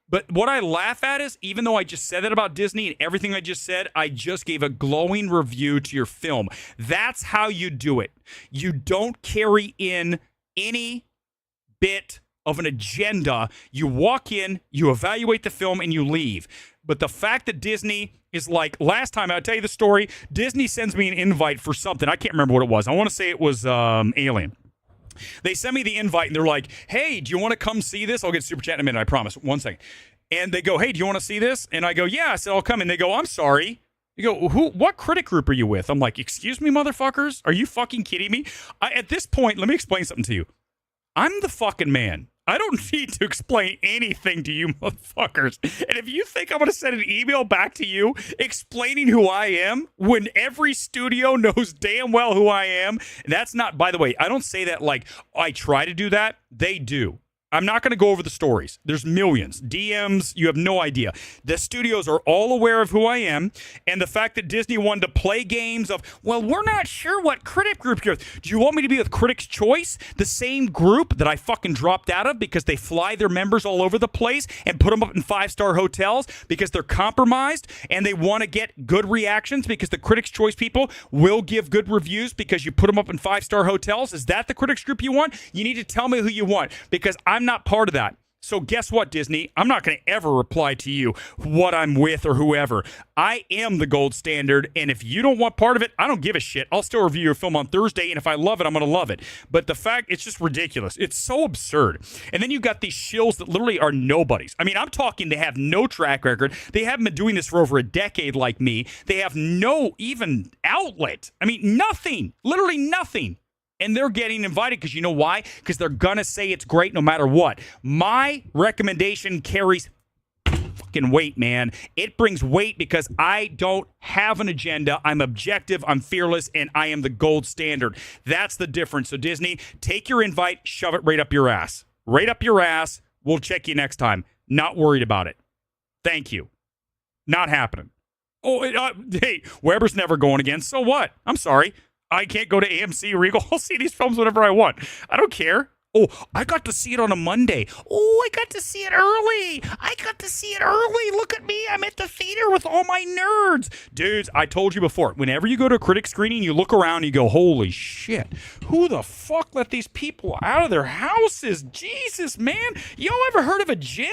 But what I laugh at is, even though I just said that about Disney and everything I just said, I just gave a glowing review to your film. That's how you do it. You don't carry in any bit of an agenda. You walk in, you evaluate the film, and you leave. But the fact that Disney is like, last time, I'll tell you the story, Disney sends me an invite for something. I can't remember what it was. I want to say it was Alien. They send me the invite, and they're like, hey, do you want to come see this? I'll get super chat in a minute, I promise. 1 second. And they go, hey, do you want to see this? And I go, yeah. I said, I'll come. And they go, I'm sorry. You go, what critic group are you with? I'm like, excuse me, motherfuckers? Are you fucking kidding me? At this point, let me explain something to you. I'm the fucking man. I don't need to explain anything to you motherfuckers. And if you think I'm going to send an email back to you explaining who I am when every studio knows damn well who I am, that's not, by the way, I don't say that like I try to do that. They do. I'm not going to go over the stories. There's millions. DMs, you have no idea. The studios are all aware of who I am, and the fact that Disney wanted to play games of, well, we're not sure what critic group you're with. Do you want me to be with Critics' Choice? The same group that I fucking dropped out of because they fly their members all over the place and put them up in 5-star hotels because they're compromised and they want to get good reactions because the Critics' Choice people will give good reviews because you put them up in 5-star hotels? Is that the critics group you want? You need to tell me who you want because I'm not part of that. So guess what, Disney? I'm not going to ever reply to you what I'm with or whoever. I am the gold standard, and if you don't want part of it, I don't give a shit. I'll still review your film on Thursday, and if I love it, I'm going to love it. But the fact, it's just ridiculous. It's so absurd. And then you got these shills that literally are nobodies. I mean, I'm talking they have no track record. They haven't been doing this for over a decade like me. They have no even outlet. I mean, nothing. Literally nothing. And they're getting invited because you know why? Because they're going to say it's great no matter what. My recommendation carries fucking weight, man. It brings weight because I don't have an agenda. I'm objective, I'm fearless, and I am the gold standard. That's the difference. So Disney, take your invite, shove it right up your ass. Right up your ass. We'll check you next time. Not worried about it. Thank you. Not happening. Oh, hey, Weber's never going again. So what? I'm sorry. I can't go to AMC Regal. I'll see these films whenever I want. I don't care. Oh, I got to see it on a Monday. Oh, I got to see it early. Look at me. I'm at the theater with all my nerds. Dudes, I told you before, whenever you go to a critic screening, you look around and you go, holy shit, who the fuck let these people out of their houses? Jesus, man. Y'all ever heard of a gym?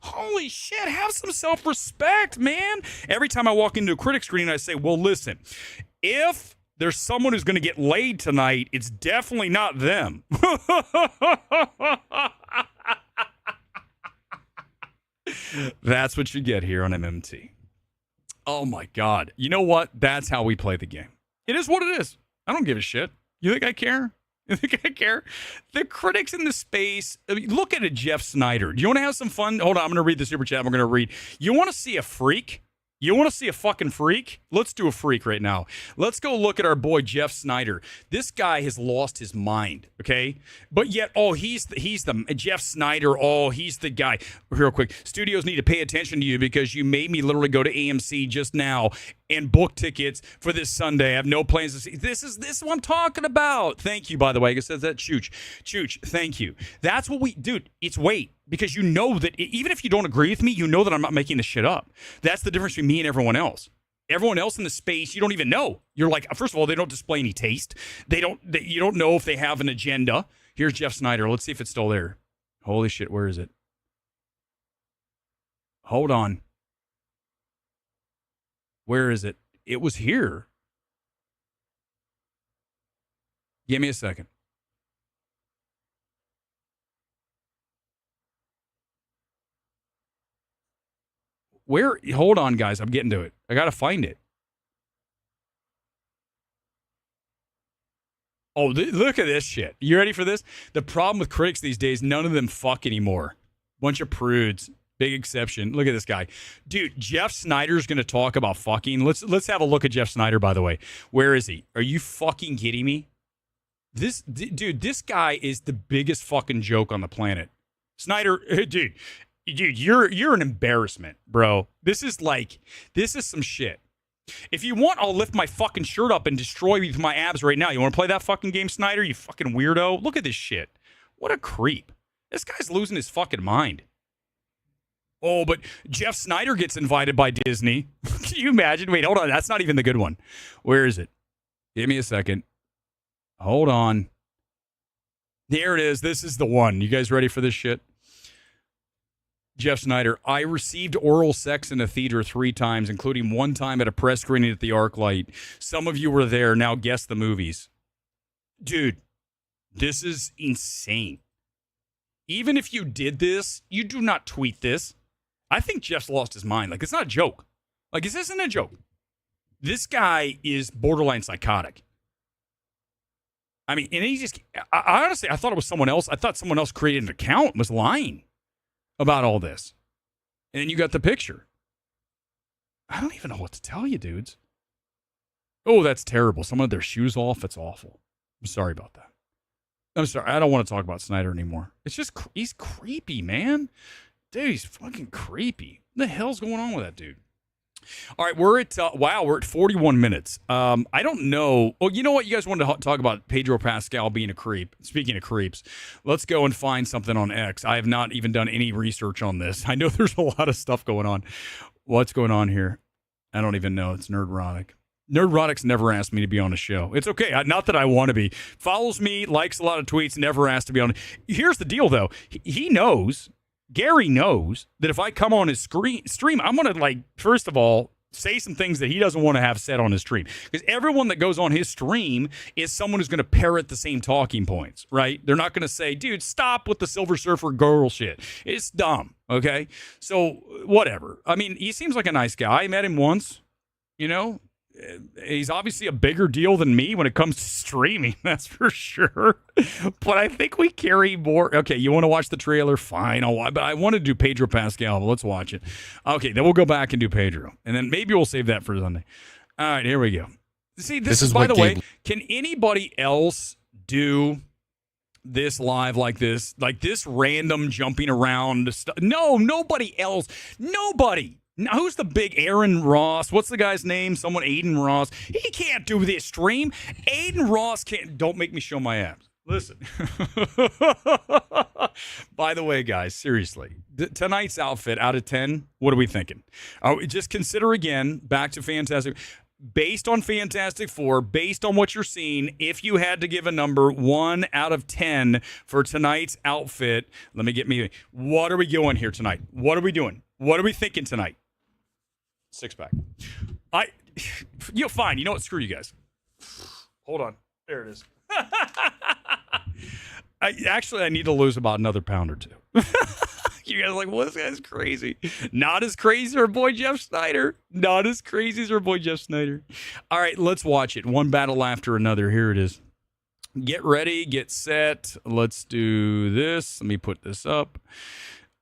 Holy shit, have some self-respect, man. Every time I walk into a critic screening, I say, well, listen, if there's someone who's going to get laid tonight, it's definitely not them. That's what you get here on MMT. Oh, my God. You know what? That's how we play the game. It is what it is. I don't give a shit. You think I care? You think I care? The critics in the space, I mean, look at it, Jeff Snyder. Do you want to have some fun? Hold on, I'm going to read the super chat. I'm going to read. You want to see a freak? You want to see a fucking freak? Let's do a freak right now. Let's go look at our boy Jeff Snyder. This guy has lost his mind, okay? But yet, he's the Jeff Snyder. He's the guy. Real quick, studios need to pay attention to you because you made me literally go to AMC just now and book tickets for this Sunday. I have no plans to see. This is what I'm talking about. Thank you, by the way. I says that Chooch, thank you. That's what dude, it's weight. Because you know that even if you don't agree with me, you know that I'm not making this shit up. That's the difference between me and everyone else. Everyone else in the space, you don't even know. You're like, first of all, they don't display any taste. You don't know if they have an agenda. Here's Jeff Snyder. Let's see if it's still there. Holy shit, where is it? Hold on. Where is it? It was here. Give me a second. Where? Hold on, guys. I'm getting to it. I got to find it. Oh, look at this shit. You ready for this? The problem with critics these days, none of them fuck anymore. Bunch of prudes. Big exception. Look at this guy. Dude, Jeff Snyder's going to talk about fucking. Let's have a look at Jeff Snyder, by the way. Where is he? Are you fucking kidding me? Dude, this guy is the biggest fucking joke on the planet. Snyder, dude, you're an embarrassment, bro. This is some shit. If you want, I'll lift my fucking shirt up and destroy you with my abs right now. You want to play that fucking game, Snyder? You fucking weirdo. Look at this shit. What a creep. This guy's losing his fucking mind. Oh, but Jeff Snyder gets invited by Disney. Can you imagine? Wait, hold on. That's not even the good one. Where is it? Give me a second. Hold on. There it is. This is the one. You guys ready for this shit? Jeff Snyder, I received oral sex in a theater 3 times, including 1 time at a press screening at the ArcLight. Some of you were there. Now guess the movies. Dude, this is insane. Even if you did this, you do not tweet this. I think Jeff's lost his mind. Like, it's not a joke. Like, this isn't a joke. This guy is borderline psychotic. I mean, and he just, I honestly, I thought it was someone else. I thought someone else created an account and was lying about all this. And then you got the picture. I don't even know what to tell you, dudes. Oh, that's terrible. Someone had their shoes off. It's awful. I'm sorry about that. I'm sorry. I don't want to talk about Snyder anymore. It's just, he's creepy, man. Dude, he's fucking creepy. What the hell's going on with that dude? All right, we're at 41 minutes. I don't know. Oh, you know what? You guys wanted to talk about Pedro Pascal being a creep. Speaking of creeps, let's go and find something on X. I have not even done any research on this. I know there's a lot of stuff going on. What's going on here? I don't even know. It's Nerdrotic. Nerdrotic's never asked me to be on a show. It's okay. Not that I want to be. Follows me, likes a lot of tweets, never asked to be on. Here's the deal, though. He knows. Gary knows that if I come on his stream, I'm going to, like, first of all, say some things that he doesn't want to have said on his stream. Because everyone that goes on his stream is someone who's going to parrot the same talking points, right? They're not going to say, dude, stop with the Silver Surfer girl shit. It's dumb, okay? So, whatever. I mean, he seems like a nice guy. I met him once, you know? He's obviously a bigger deal than me when it comes to streaming, that's for sure. But I think we carry more. Okay, you want to watch the trailer? Fine, but I want to do Pedro Pascal. Let's watch it. Okay, then we'll go back and do Pedro. And then maybe we'll save that for Sunday. All right, here we go. See, this is by the way, can anybody else do this live like this? Like this random jumping around stuff? No, nobody else. Nobody. Now, who's the big Aaron Ross? What's the guy's name? Someone, Aiden Ross. He can't do this stream. Aiden Ross can't. Don't make me show my abs. Listen. By the way, guys, seriously, tonight's outfit out of 10, what are we thinking? Just consider again, back to Fantastic. Based on Fantastic Four, based on what you're seeing, if you had to give a number 1 out of 10 for tonight's outfit, what are we going here tonight? What are we doing? What are we thinking tonight? 6-pack. Fine. You know what? Screw you guys. Hold on. There it is. I need to lose about another pound or 2. You guys are like, well, this guy's crazy. Not as crazy as our boy Jeff Snyder. Not as crazy as our boy Jeff Snyder. All right, let's watch it. One battle after another. Here it is. Get ready. Get set. Let's do this. Let me put this up.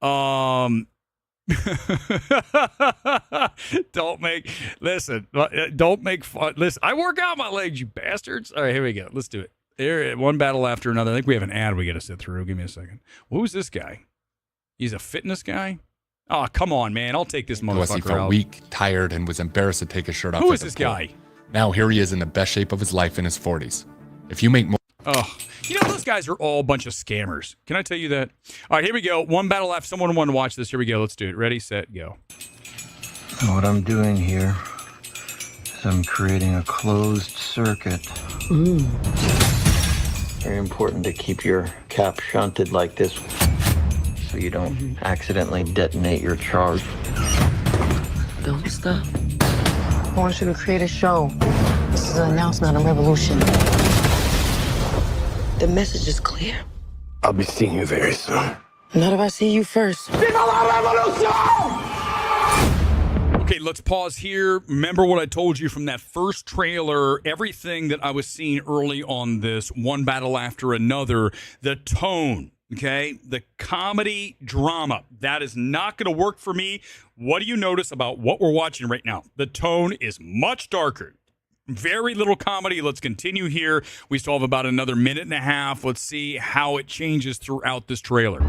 Don't make fun. Listen, I work out my legs, you bastards. All right, here we go. Let's do it. Here, one battle after another. I think we have an ad we got to sit through. Give me a second. Who's this guy? He's a fitness guy? Oh, come on, man. I'll take this motherfucker he felt out. weak, tired, and was embarrassed to take his shirt off. Who is this guy? Now here he is in the best shape of his life in his 40s. If you make more... Oh, you know, those guys are all a bunch of scammers. Can I tell you that? All right, here we go. One battle after. Someone wanted to watch this. Here we go. Let's do it. Ready, set, go. What I'm doing here I'm creating a closed circuit. Very important to keep your cap shunted like this so you don't accidentally detonate your charge. Don't stop. I want you to create a show. This is an announcement, a revolution. The message is clear. I'll be seeing you very soon. Not if I see you first. Okay, let's pause here. Remember what I told you from that first trailer, everything that I was seeing early on this, one battle after another, the tone, okay? The comedy drama, that is not going to work for me. What do you notice about what we're watching right now? The tone is much darker. Very little comedy. Let's continue here. We still have about another minute and a half. Let's see how it changes throughout this trailer.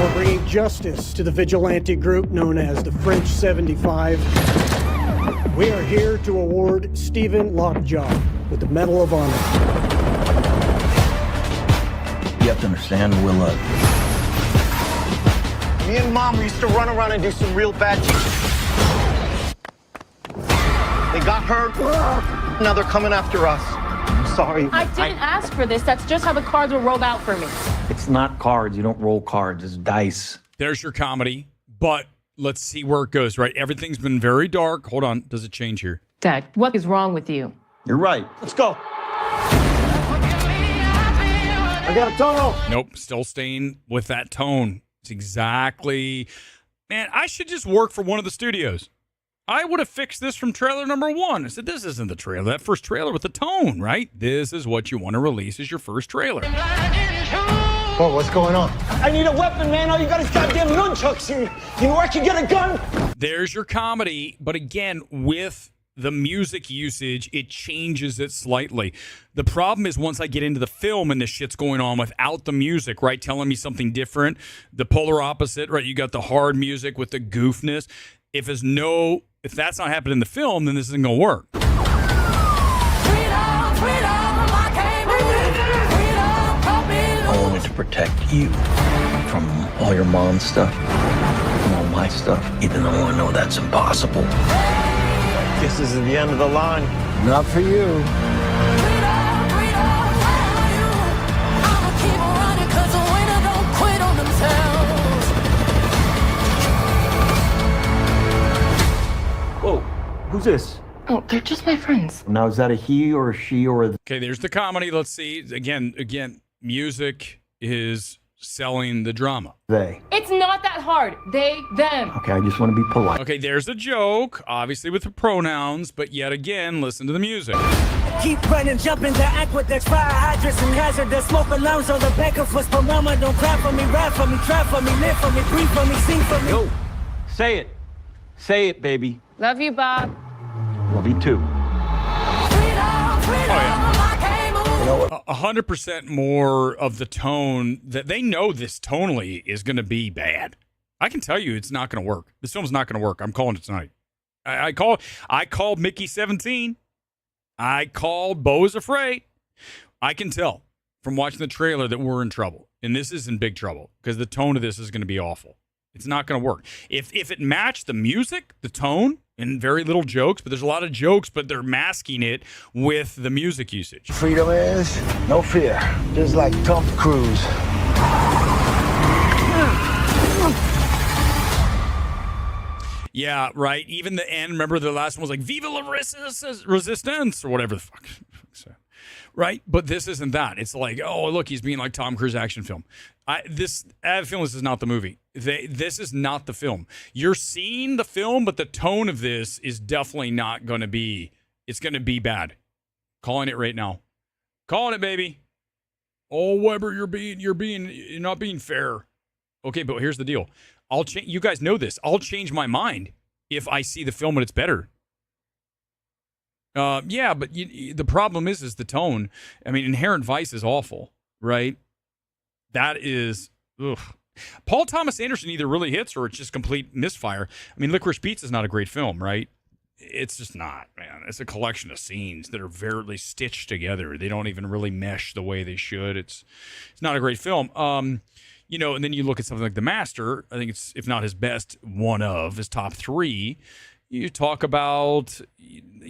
We're bringing justice to the vigilante group known as the French 75. We are here to award Stephen Lockjaw with the Medal of Honor. You have to understand, Willa. Me and Mom used to run around and do some real bad shit. They got hurt. Now they're coming after us. I'm sorry. I didn't ask for this. That's just how the cards were rolled out for me. It's not cards. You don't roll cards. It's dice. There's your comedy, but let's see where it goes, right? Everything's been very dark. Hold on. Does it change here? Dad, what is wrong with you? You're right. Let's go. I got a tunnel. Nope. Still staying with that tone. It's exactly... Man, I should just work for one of the studios. I would have fixed this from trailer number 1. I said, this isn't the trailer. That first trailer with the tone, right? This is what you want to release as your first trailer. Whoa, what's going on? I need a weapon, man. All you got is goddamn nunchucks. You know where I can get a gun? There's your comedy, but again, with the music usage, it changes it slightly. The problem is once I get into the film and this shit's going on without the music, right, telling me something different, the polar opposite, right, you got the hard music with the goofness. If that's not happening in the film, then this isn't going to work. I wanted to protect you from all your mom's stuff and all my stuff, even though I know that's impossible. This is the end of the line. Not for you. Whoa, who's this? Oh, they're just my friends. Now, is that a he or a she or a... Okay, there's the comedy. Let's see. Again, music is selling the drama. they? It's not that hard. They, them. Okay, I just want to be polite. Okay, there's a joke, obviously with the pronouns, but yet again, listen to the music. Keep running, jumping the aqueducts, fire hydrants and hazardous smoke alarms on the back of us. Mama, don't cry for me, ride for me, try for me, live for me, breathe for me, sing for me. Yo, say it. Say it, baby. Love you, Bob. Love you too. Oh, yeah. 100% more of the tone that they know this tonally is going to be bad. I can tell you it's not going to work. This film's not going to work. I'm calling it tonight. I called Mickey 17. I called Beau is Afraid. I can tell from watching the trailer that we're in trouble. And this is in big trouble because the tone of this is going to be awful. It's not going to work. If it matched the music, the tone, and very little jokes, but there's a lot of jokes, but they're masking it with the music usage. Freedom is no fear, just like Tom Cruise. Yeah, right. Even the end, remember the last one was like, Viva la Resistance, or whatever the fuck. Right? But this isn't that. It's like, oh, look, he's being like Tom Cruise action film. I have a feeling this is not the movie. This is not the film. You're seeing the film, but the tone of this is definitely not going to be, it's going to be bad. Calling it right now. Calling it, baby. Oh, Weber, you're not being fair. Okay, but here's the deal. You guys know this. I'll change my mind if I see the film and it's better. Yeah, but the problem is the tone. I mean, Inherent Vice is awful, right? That is, ugh. Paul Thomas Anderson either really hits or it's just complete misfire. I mean, Licorice Pizza is not a great film, right? It's just not, man. It's a collection of scenes that are very stitched together. They don't even really mesh the way they should. It's not a great film. And then you look at something like The Master. I think it's, if not his best, one of his top 3. You talk about,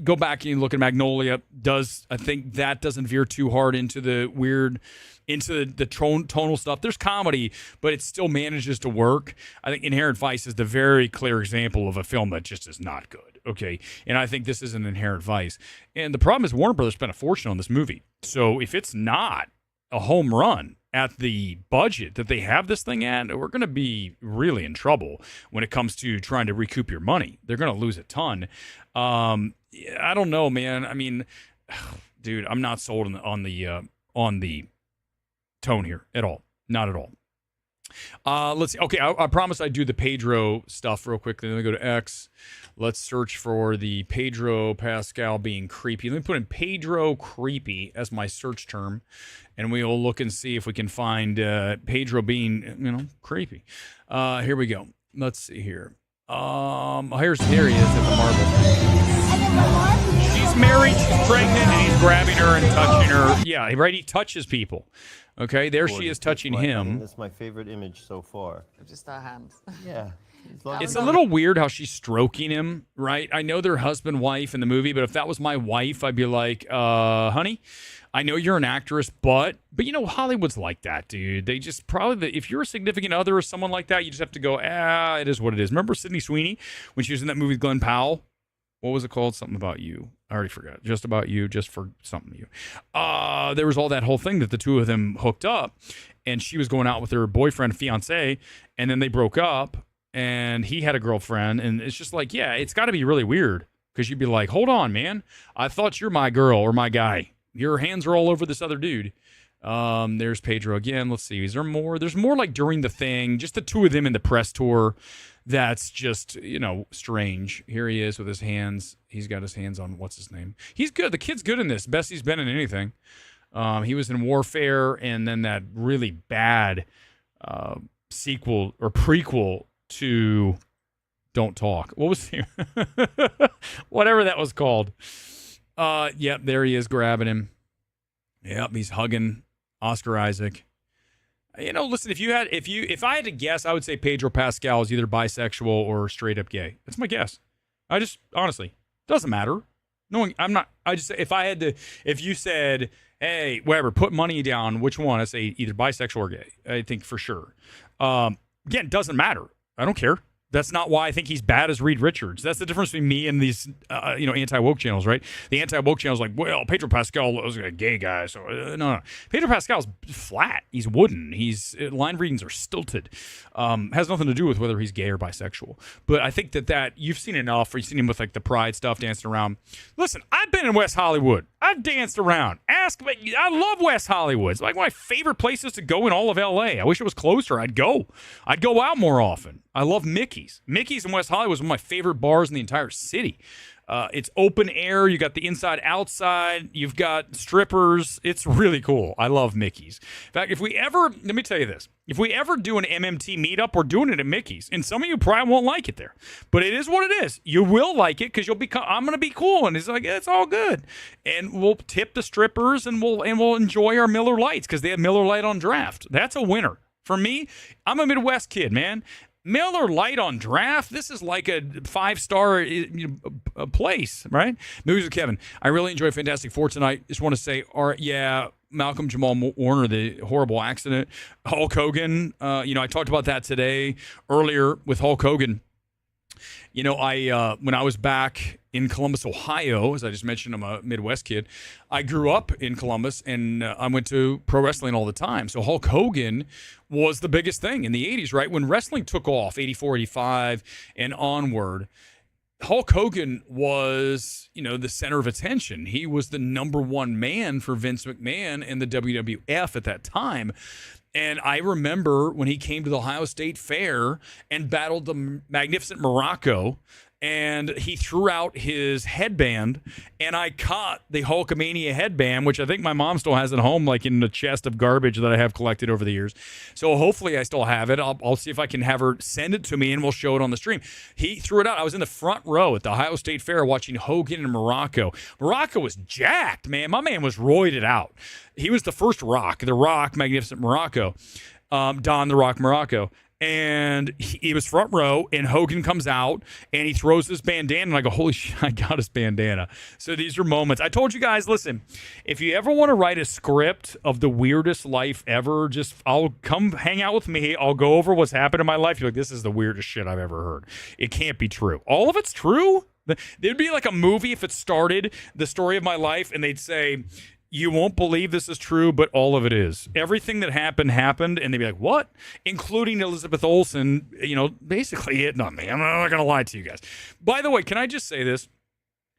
go back and you look at Magnolia. I think that doesn't veer too hard into the weird, into the tonal stuff. There's comedy, but it still manages to work. I think Inherent Vice is the very clear example of a film that just is not good. Okay. And I think this is an Inherent Vice. And the problem is Warner Brothers spent a fortune on this movie. So if it's not a home run at the budget that they have this thing at, we're going to be really in trouble when it comes to trying to recoup your money. They're going to lose a ton. I don't know, man. I mean, dude, I'm not sold on the tone here at all. Not at all. Let's see. Okay, I promised I'd do the Pedro stuff real quickly. Let me go to X. Let's search for the Pedro Pascal being creepy. Let me put in Pedro creepy as my search term, and we'll look and see if we can find Pedro being, creepy. Here we go. Let's see here. There he is at the marble. She's married, she's pregnant, and he's grabbing her and touching her. Yeah, right. He touches people. Okay, there she is touching him. That's my favorite image so far. Just our hands. Yeah. It's a little weird how she's stroking him, right? I know they're husband, wife in the movie, but if that was my wife, I'd be like, honey, I know you're an actress, but Hollywood's like that, dude. They just if you're a significant other or someone like that, you just have to go, it is what it is. Remember Sydney Sweeney when she was in that movie with Glenn Powell? What was it called? Something About You. I already forgot. Just About You, just for something you. There was all that whole thing that the two of them hooked up, and she was going out with her boyfriend, fiance, and then they broke up, and he had a girlfriend, and it's just like, yeah, it's got to be really weird, because you'd be like, hold on, man. I thought you're my girl or my guy. Your hands are all over this other dude. There's Pedro again. Let's see. Is there more? There's more like during the thing, just the two of them in the press tour. That's just, strange. Here he is with his hands. He's got his hands on, what's his name? He's good. The kid's good in this. Best he's been in anything. He was in Warfare, and then that really bad sequel or prequel to Don't Talk. What was he? Whatever that was called. Yep, there he is grabbing him. Yep, he's hugging Oscar Isaac. Listen, if I had to guess, I would say Pedro Pascal is either bisexual or straight up gay. That's my guess. I just, honestly, doesn't matter. If you said, hey, whatever, put money down, which one? I say either bisexual or gay. I think for sure. Again, it doesn't matter. I don't care. That's not why I think he's bad as Reed Richards. That's the difference between me and these, anti-woke channels, right? The anti-woke channel's like, well, Pedro Pascal was a gay guy, so no. Pedro Pascal's flat. He's wooden. His line readings are stilted. Has nothing to do with whether he's gay or bisexual. But I think that you've seen enough. Or you've seen him with like the Pride stuff, dancing around. Listen, I've been in West Hollywood. I've danced around. I love West Hollywood. It's like one of my favorite places to go in all of LA. I wish it was closer. I'd go out more often. I love Mickey's. Mickey's in West Hollywood is one of my favorite bars in the entire city. It's open air. You got the inside, outside. You've got strippers. It's really cool. I love Mickey's. In fact, let me tell you this. If we ever do an MMT meetup, we're doing it at Mickey's. And some of you probably won't like it there. But it is what it is. You will like it because I'm going to be cool. And it's like, it's all good. And we'll tip the strippers and we'll enjoy our Miller Lights because they have Miller Lite on draft. That's a winner. For me, I'm a Midwest kid, man. Miller Lite on draft. This is like a 5-star place, right? Movies with Kevin. I really enjoyed Fantastic Four tonight. Just want to say, Malcolm Jamal Warner, the horrible accident. Hulk Hogan. I talked about that today earlier with Hulk Hogan. When I was back in Columbus, Ohio, as I just mentioned, I'm a Midwest kid. I grew up in Columbus, and I went to pro wrestling all the time. So Hulk Hogan was the biggest thing in the 80s, right? When wrestling took off, 84, 85, and onward, Hulk Hogan was, the center of attention. He was the number one man for Vince McMahon and the WWF at that time. And I remember when he came to the Ohio State Fair and battled the Magnificent Morocco, and he threw out his headband, and I caught the Hulkamania headband, which I think my mom still has at home, like in the chest of garbage that I have collected over the years. So hopefully I still have it. I'll see if I can have her send it to me, and we'll show it on the stream. He threw it out. I was in the front row at the Ohio State Fair watching Hogan and Morocco. Morocco was jacked, man. My man was roided out. He was the first Rock, Magnificent Morocco. Don the Rock Morocco. And he was front row, and Hogan comes out, and he throws this bandana, and I go, holy shit, I got his bandana. So these are moments. I told you guys, listen, if you ever want to write a script of the weirdest life ever, I'll come hang out with me. I'll go over what's happened in my life. You're like, this is the weirdest shit I've ever heard. It can't be true. All of it's true? There'd be like a movie if it started the story of my life, and they'd say, you won't believe this is true, but all of it is. Everything that happened, and they'd be like, what? Including Elizabeth Olsen, basically hitting on me. I'm not going to lie to you guys. By the way, can I just say this?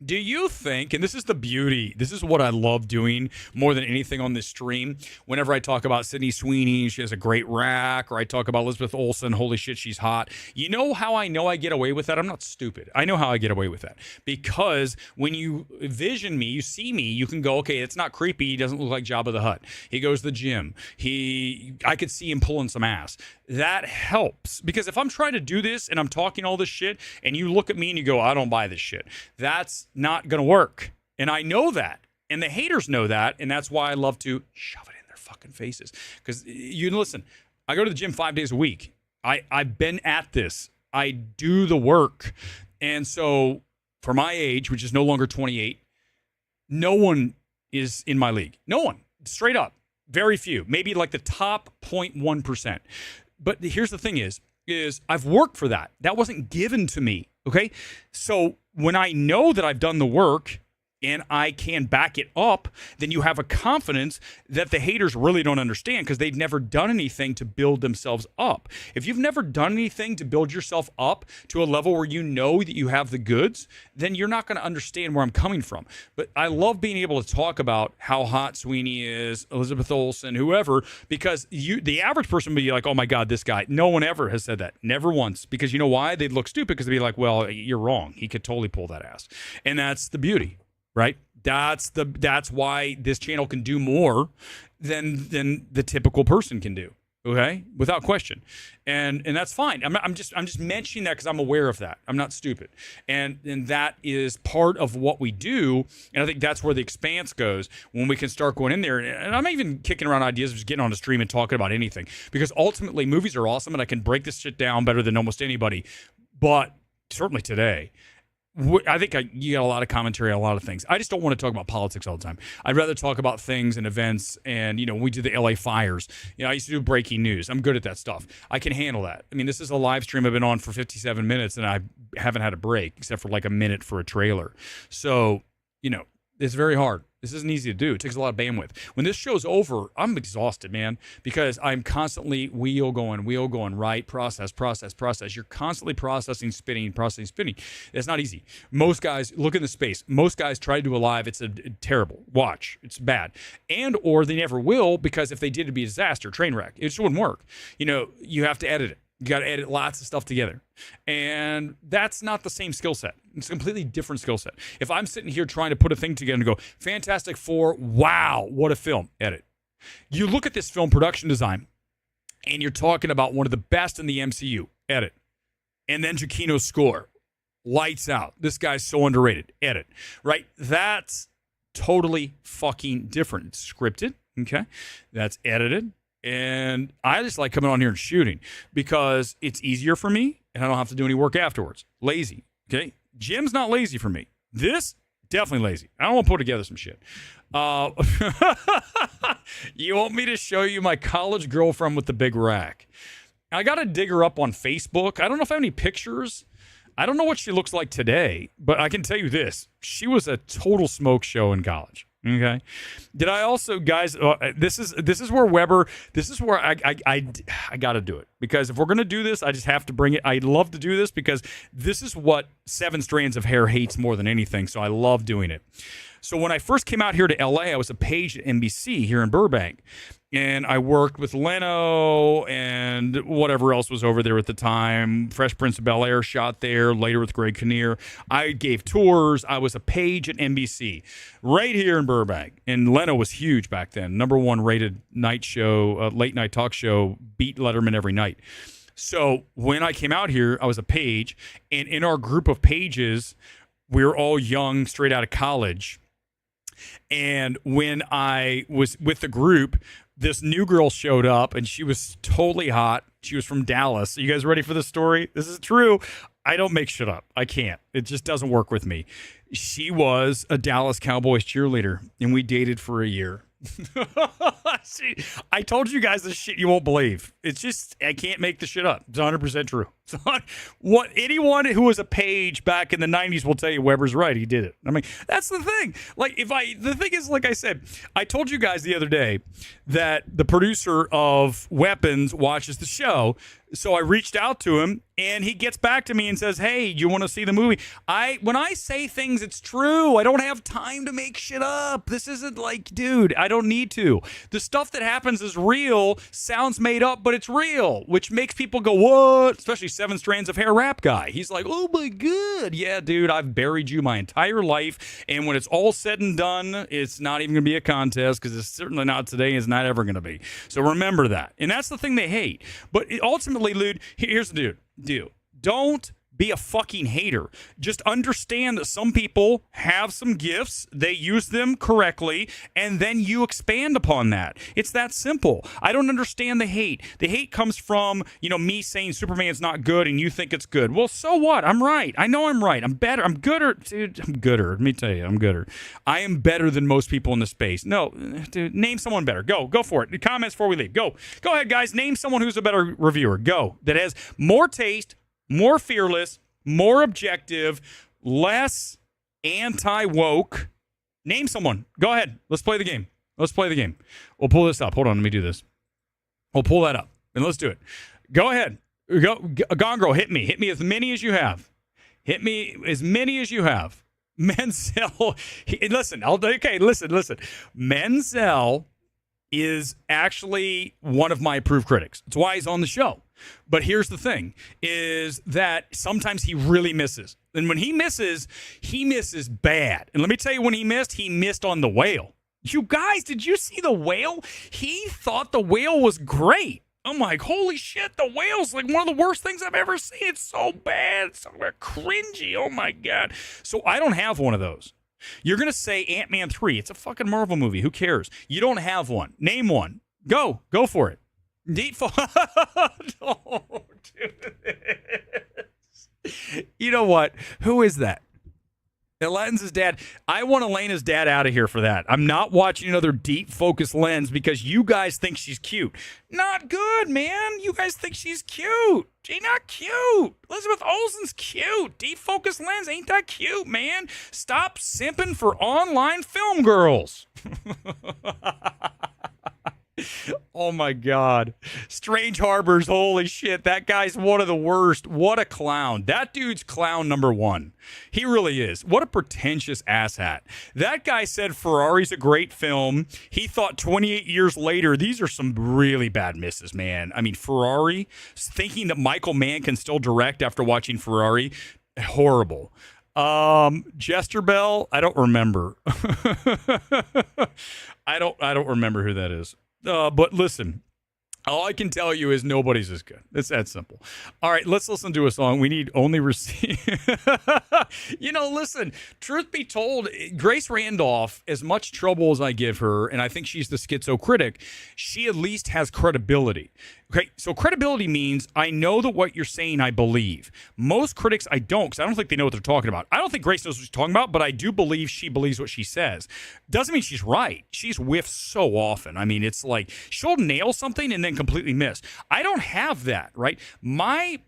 Do you think, and this is the beauty, this is what I love doing more than anything on this stream, whenever I talk about Sydney Sweeney, she has a great rack, or I talk about Elizabeth Olsen, holy shit, she's hot. You know how I know I get away with that? I'm not stupid. I know how I get away with that. Because when you vision me, you see me, you can go, okay, it's not creepy, he doesn't look like Jabba the Hutt. He goes to the gym. I could see him pulling some ass. That helps. Because if I'm trying to do this, and I'm talking all this shit, and you look at me and you go, I don't buy this shit, that's not going to work. And I know that. And the haters know that. And that's why I love to shove it in their fucking faces. Because you listen, I go to the gym 5 days a week. I've been at this. I do the work. And so for my age, which is no longer 28, no one is in my league. No one. Straight up. Very few. Maybe like the top 0.1%. But here's the thing is I've worked for that. That wasn't given to me. Okay. So when I know that I've done the work and I can back it up, then you have a confidence that the haters really don't understand because they've never done anything to build themselves up. If you've never done anything to build yourself up to a level where you know that you have the goods, then you're not going to understand where I'm coming from. But I love being able to talk about how hot Sweeney is, Elizabeth Olsen, whoever, because the average person would be like, oh my God, this guy. No one ever has said that. Never once. Because you know why? They'd look stupid because they'd be like, well, you're wrong. He could totally pull that ass. And that's the beauty. Right? That's why this channel can do more than the typical person can do. Okay? Without question. And that's fine. I'm just mentioning that because I'm aware of that. I'm not stupid. And that is part of what we do. And I think that's where the expanse goes when we can start going in there. And I'm even kicking around ideas of just getting on a stream and talking about anything. Because ultimately movies are awesome and I can break this shit down better than almost anybody. But certainly today, I think you got a lot of commentary on a lot of things. I just don't want to talk about politics all the time. I'd rather talk about things and events. And, when we did the LA fires, I used to do breaking news. I'm good at that stuff. I can handle that. I mean, this is a live stream I've been on for 57 minutes and I haven't had a break except for like a minute for a trailer. So, it's very hard. This isn't easy to do. It takes a lot of bandwidth. When this show's over, I'm exhausted, man, because I'm constantly wheel going, right? Process. You're constantly processing, spinning. It's not easy. Most guys, look in the space. Most guys try to do a live. It's terrible. Watch. It's bad. Or they never will because if they did, it'd be a disaster, train wreck. It just wouldn't work. You have to edit it. You got to edit lots of stuff together. And that's not the same skill set. It's a completely different skill set. If I'm sitting here trying to put a thing together and go, Fantastic Four, wow, what a film, edit. You look at this film production design and you're talking about one of the best in the MCU, edit. And then Giacchino's score, lights out. This guy's so underrated, edit. Right? That's totally fucking different. It's scripted, okay? That's edited. And I just like coming on here and shooting because it's easier for me and I don't have to do any work afterwards. Lazy, okay? Gym's not lazy for me. This, definitely lazy. I don't want to put together some shit. You want me to show you my college girlfriend with the big rack? I got to dig her up on Facebook. I don't know if I have any pictures. I don't know what she looks like today, but I can tell you this. She was a total smoke show in college. Okay. Did I also, guys, this is where Weber, this is where I got to do it because if we're going to do this, I just have to bring it. I love to do this because this is what 7 Strands of Hair hates more than anything. So I love doing it. So when I first came out here to LA, I was a page at NBC here in Burbank. And I worked with Leno and whatever else was over there at the time. Fresh Prince of Bel-Air shot there, later with Greg Kinnear. I gave tours. I was a page at NBC right here in Burbank. And Leno was huge back then. #1 rated night show, late night talk show, beat Letterman every night. So when I came out here, I was a page. And in our group of pages, we were all young, straight out of college. And when I was with the group, this new girl showed up, and she was totally hot. She was from Dallas. Are you guys ready for this story? This is true. I don't make shit up. I can't. It just doesn't work with me. She was a Dallas Cowboys cheerleader, and we dated for a year. See, I told you guys this shit you won't believe. It's just, I can't make the shit up. It's 100% true. What anyone who was a page back in the 90s will tell you Weber's right. He did it. I mean, that's the thing. Like, the thing is, like I said, I told you guys the other day that the producer of Weapons watches the show. So I reached out to him, and he gets back to me and says, hey, you want to see the movie? When I say things, it's true. I don't have time to make shit up. This isn't like, dude, I don't need to. The stuff that happens is real, sounds made up, but it's real, which makes people go, what? Especially 7 Strands of Hair rap guy. He's like, oh my God. Yeah, dude, I've buried you my entire life. And when it's all said and done, it's not even going to be a contest, because it's certainly not today. It's not ever going to be. So remember that. And that's the thing they hate. But ultimately, dude, here's the deal. Don't be a fucking hater. Just understand that some people have some gifts, they use them correctly, and then you expand upon that. It's that simple. I don't understand the hate. The hate comes from, me saying Superman's not good and you think it's good. Well, so what? I'm right. I know I'm right. I'm better. I'm gooder. Dude, I'm gooder. Let me tell you, I'm gooder. I am better than most people in the space. No, dude, name someone better. Go for it. The comments before we leave. Go ahead, guys. Name someone who's a better reviewer. Go. That has more taste, more fearless, more objective, less anti-woke. Name someone. Go ahead. Let's play the game. We'll pull this up. Hold on. Let me do this. We'll pull that up, and let's do it. Go ahead. Gongro, hit me. Hit me as many as you have. Menzel. Listen. Listen. Menzel is actually one of my approved critics. That's why he's on the show. But here's the thing, is that sometimes he really misses. And when he misses bad. And let me tell you when he missed on The Whale. You guys, did you see The Whale? He thought The Whale was great. I'm like, holy shit, The Whale's like one of the worst things I've ever seen. It's so bad. It's so cringy. Oh, my God. So I don't have one of those. You're going to say Ant-Man 3. It's a fucking Marvel movie. Who cares? You don't have one. Name one. Go for it. Don't do this. You know what? Who is that? Elena's dad. I want Elena's dad out of here for that. I'm not watching another deep focus lens because you guys think she's cute. Not good, man. You guys think she's cute. She's not cute. Elizabeth Olsen's cute. Deep focus lens ain't that cute, man. Stop simping for online film girls. Oh my God. Strange Harbors, holy shit. That guy's one of the worst. What a clown. That dude's clown number 1. He really is. What a pretentious asshat. That guy said Ferrari's a great film. He thought 28 years later, these are some really bad misses, man. I mean, Ferrari, thinking that Michael Mann can still direct after watching Ferrari, horrible. Jester Bell, I don't remember. I don't remember who that is. But listen, all I can tell you is nobody's as good. It's that simple. All right, let's listen to a song. We need Only Receive. Listen, truth be told, Grace Randolph, as much trouble as I give her, and I think she's the schizo critic, she at least has credibility. Okay, so credibility means I know that what you're saying I believe. Most critics I don't, because I don't think they know what they're talking about. I don't think Grace knows what she's talking about, but I do believe she believes what she says. Doesn't mean she's right. She's whiffed so often. I mean, it's like she'll nail something and then completely miss. I don't have that, right? My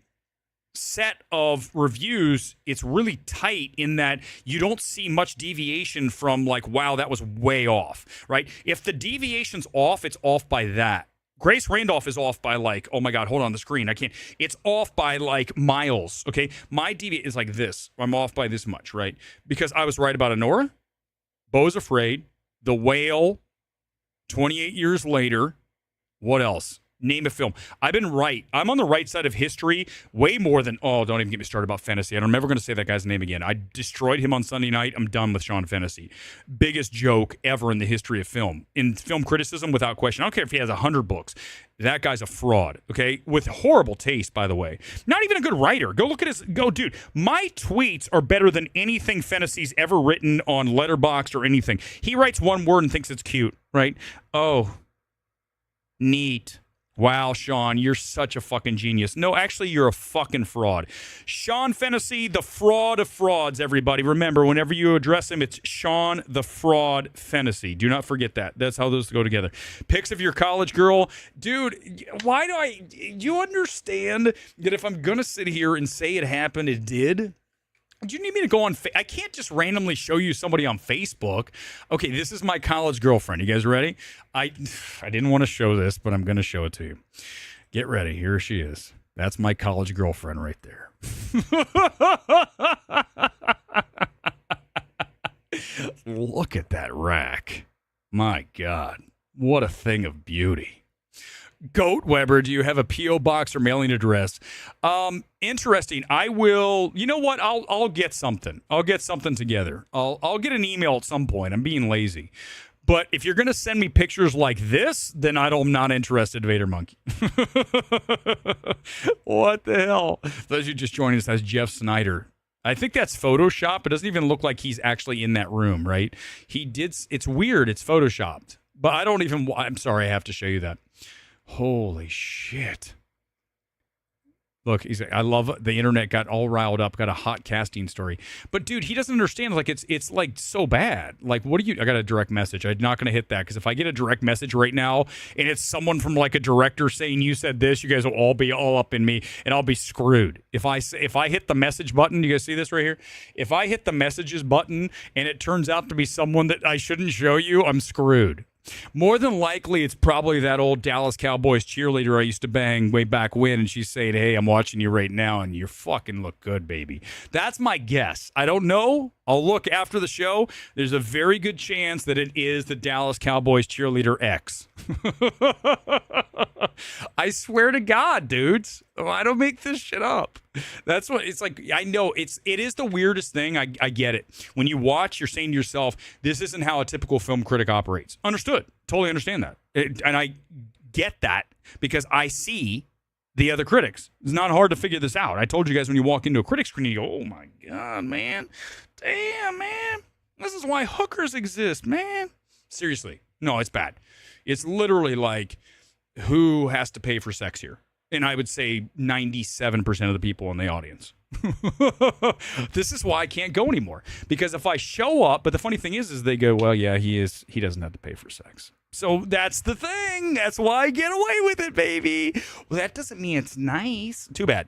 set of reviews, it's really tight in that you don't see much deviation from like, wow, that was way off, right? If the deviation's off, it's off by that. Grace Randolph is off by like, oh my God, hold on the screen. I can't. It's off by like miles, okay? My deviation is like this. I'm off by this much, right? Because I was right about Honora, Beau's Afraid, The Whale, 28 years later. What else? Name a film. I've been right. I'm on the right side of history way more than, don't even get me started about Fantasy. I'm never going to say that guy's name again. I destroyed him on Sunday night. I'm done with Sean Fantasy. Biggest joke ever in the history of film. In film criticism, without question. I don't care if he has 100 books. That guy's a fraud, okay? With horrible taste, by the way. Not even a good writer. Go look at dude, my tweets are better than anything Fantasy's ever written on Letterboxd or anything. He writes one word and thinks it's cute, right? Oh, Neat. Wow, Sean, you're such a fucking genius. No, actually, you're a fucking fraud. Sean Fennessy, the fraud of frauds, everybody. Remember, whenever you address him, it's Sean the Fraud Fennessy. Do not forget that. That's how those go together. Pics of your college girl. Dude, why do you understand that if I'm going to sit here and say it happened, it did? Do you need me to go on? I can't just randomly show you somebody on Facebook. Okay, this is my college girlfriend. You guys ready? I didn't want to show this, but I'm going to show it to you. Get ready. Here she is. That's my college girlfriend right there. Look at that rack. My God. What a thing of beauty. Goat Weber, do you have a P.O. box or mailing address? Interesting. I will, you know what? I'll get something. I'll get something together. I'll get an email at some point. I'm being lazy. But if you're going to send me pictures like this, then I'm not interested, Vader Monkey. What the hell? Those of you just joining us, that's Jeff Snyder. I think that's Photoshop. It doesn't even look like he's actually in that room, right? It's weird. It's Photoshopped. But I'm sorry, I have to show you that. Holy shit. Look, I love the internet got all riled up, got a hot casting story. But dude, he doesn't understand. Like it's like so bad. Like, I got a direct message. I'm not going to hit that because if I get a direct message right now and it's someone from like a director saying you said this, you guys will all be all up in me and I'll be screwed. If I hit the message button, you guys see this right here? If I hit the messages button and it turns out to be someone that I shouldn't show you, I'm screwed. More than likely, it's probably that old Dallas Cowboys cheerleader I used to bang way back when, and she's saying, hey, I'm watching you right now, and you fucking look good, baby. That's my guess. I don't know. I'll look after the show. There's a very good chance that it is the Dallas Cowboys cheerleader X. I swear to God, dudes. I don't make this shit up. That's what it's like. I know it is the weirdest thing. I get it. When you watch, you're saying to yourself, this isn't how a typical film critic operates. Understood. Totally understand that. And I get that because I see the other critics. It's not hard to figure this out. I told you guys when you walk into a critic screening, you go, oh my God, man. Damn, man. This is why hookers exist, man. Seriously. No, it's bad. It's literally like, who has to pay for sex here? And I would say 97% of the people in the audience. This is why I can't go anymore. Because if I show up, but the funny thing is they go, well, yeah, he doesn't have to pay for sex. So that's the thing. That's why I get away with it, baby. Well, that doesn't mean it's nice. Too bad.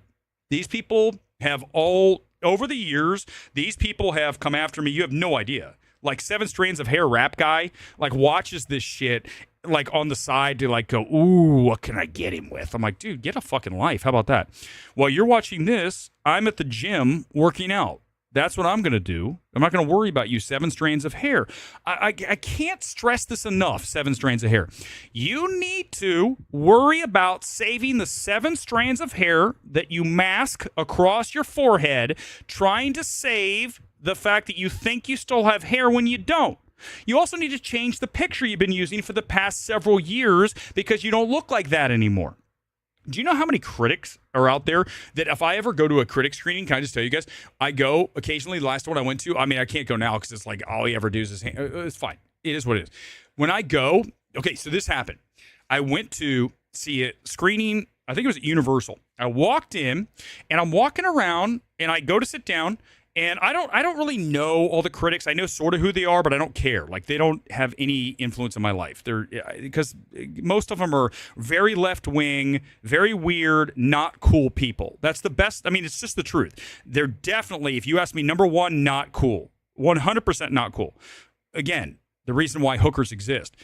These people have over the years, these people have come after me. You have no idea. Like 7 Strands of Hair rap guy, like watches this shit like on the side to like go, ooh, what can I get him with? I'm like, dude, get a fucking life. How about that? While you're watching this, I'm at the gym working out. That's what I'm going to do. I'm not going to worry about you 7 strands of hair. I can't stress this enough, 7 strands of hair. You need to worry about saving the 7 strands of hair that you mask across your forehead, trying to save the fact that you think you still have hair when you don't. You also need to change the picture you've been using for the past several years because you don't look like that anymore. Do you know how many critics are out there that if I ever go to a critic screening, can I just tell you guys, I go occasionally. The last one I went to, I mean, I can't go now because it's like all he ever does is, it's fine. It is what it is. When I go, okay, so this happened. I went to see a screening, I think it was at Universal. I walked in and I'm walking around and I go to sit down. And I don't really know all the critics. I know sort of who they are, but I don't care. Like they don't have any influence in my life. Because most of them are very left wing, very weird, not cool people. That's the best. I mean, it's just the truth. They're definitely, if you ask me, number one, not cool. 100% not cool. Again, the reason why hookers exist.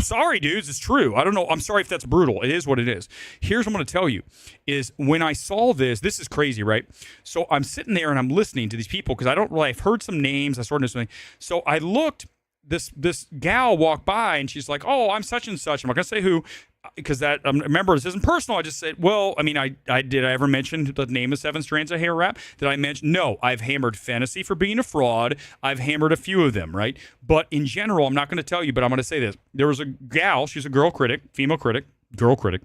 Sorry, dudes, it's true. I don't know. I'm sorry if that's brutal. It is what it is. Here's what I'm going to tell you is when I saw this is crazy, right? So I'm sitting there and I'm listening to these people because I've heard some names. I sort of know something. So I looked, this gal walked by and she's like, oh, I'm such and such. I'm not going to say who because that, remember, this isn't personal. I just said, well, I mean, did I ever mention the name of 7 Strands of Hair rap? Did I mention? No, I've hammered Fantasy for being a fraud. I've hammered a few of them, right? But in general, I'm not going to tell you, but I'm going to say this. There was a gal, she's a girl critic, female critic, girl critic,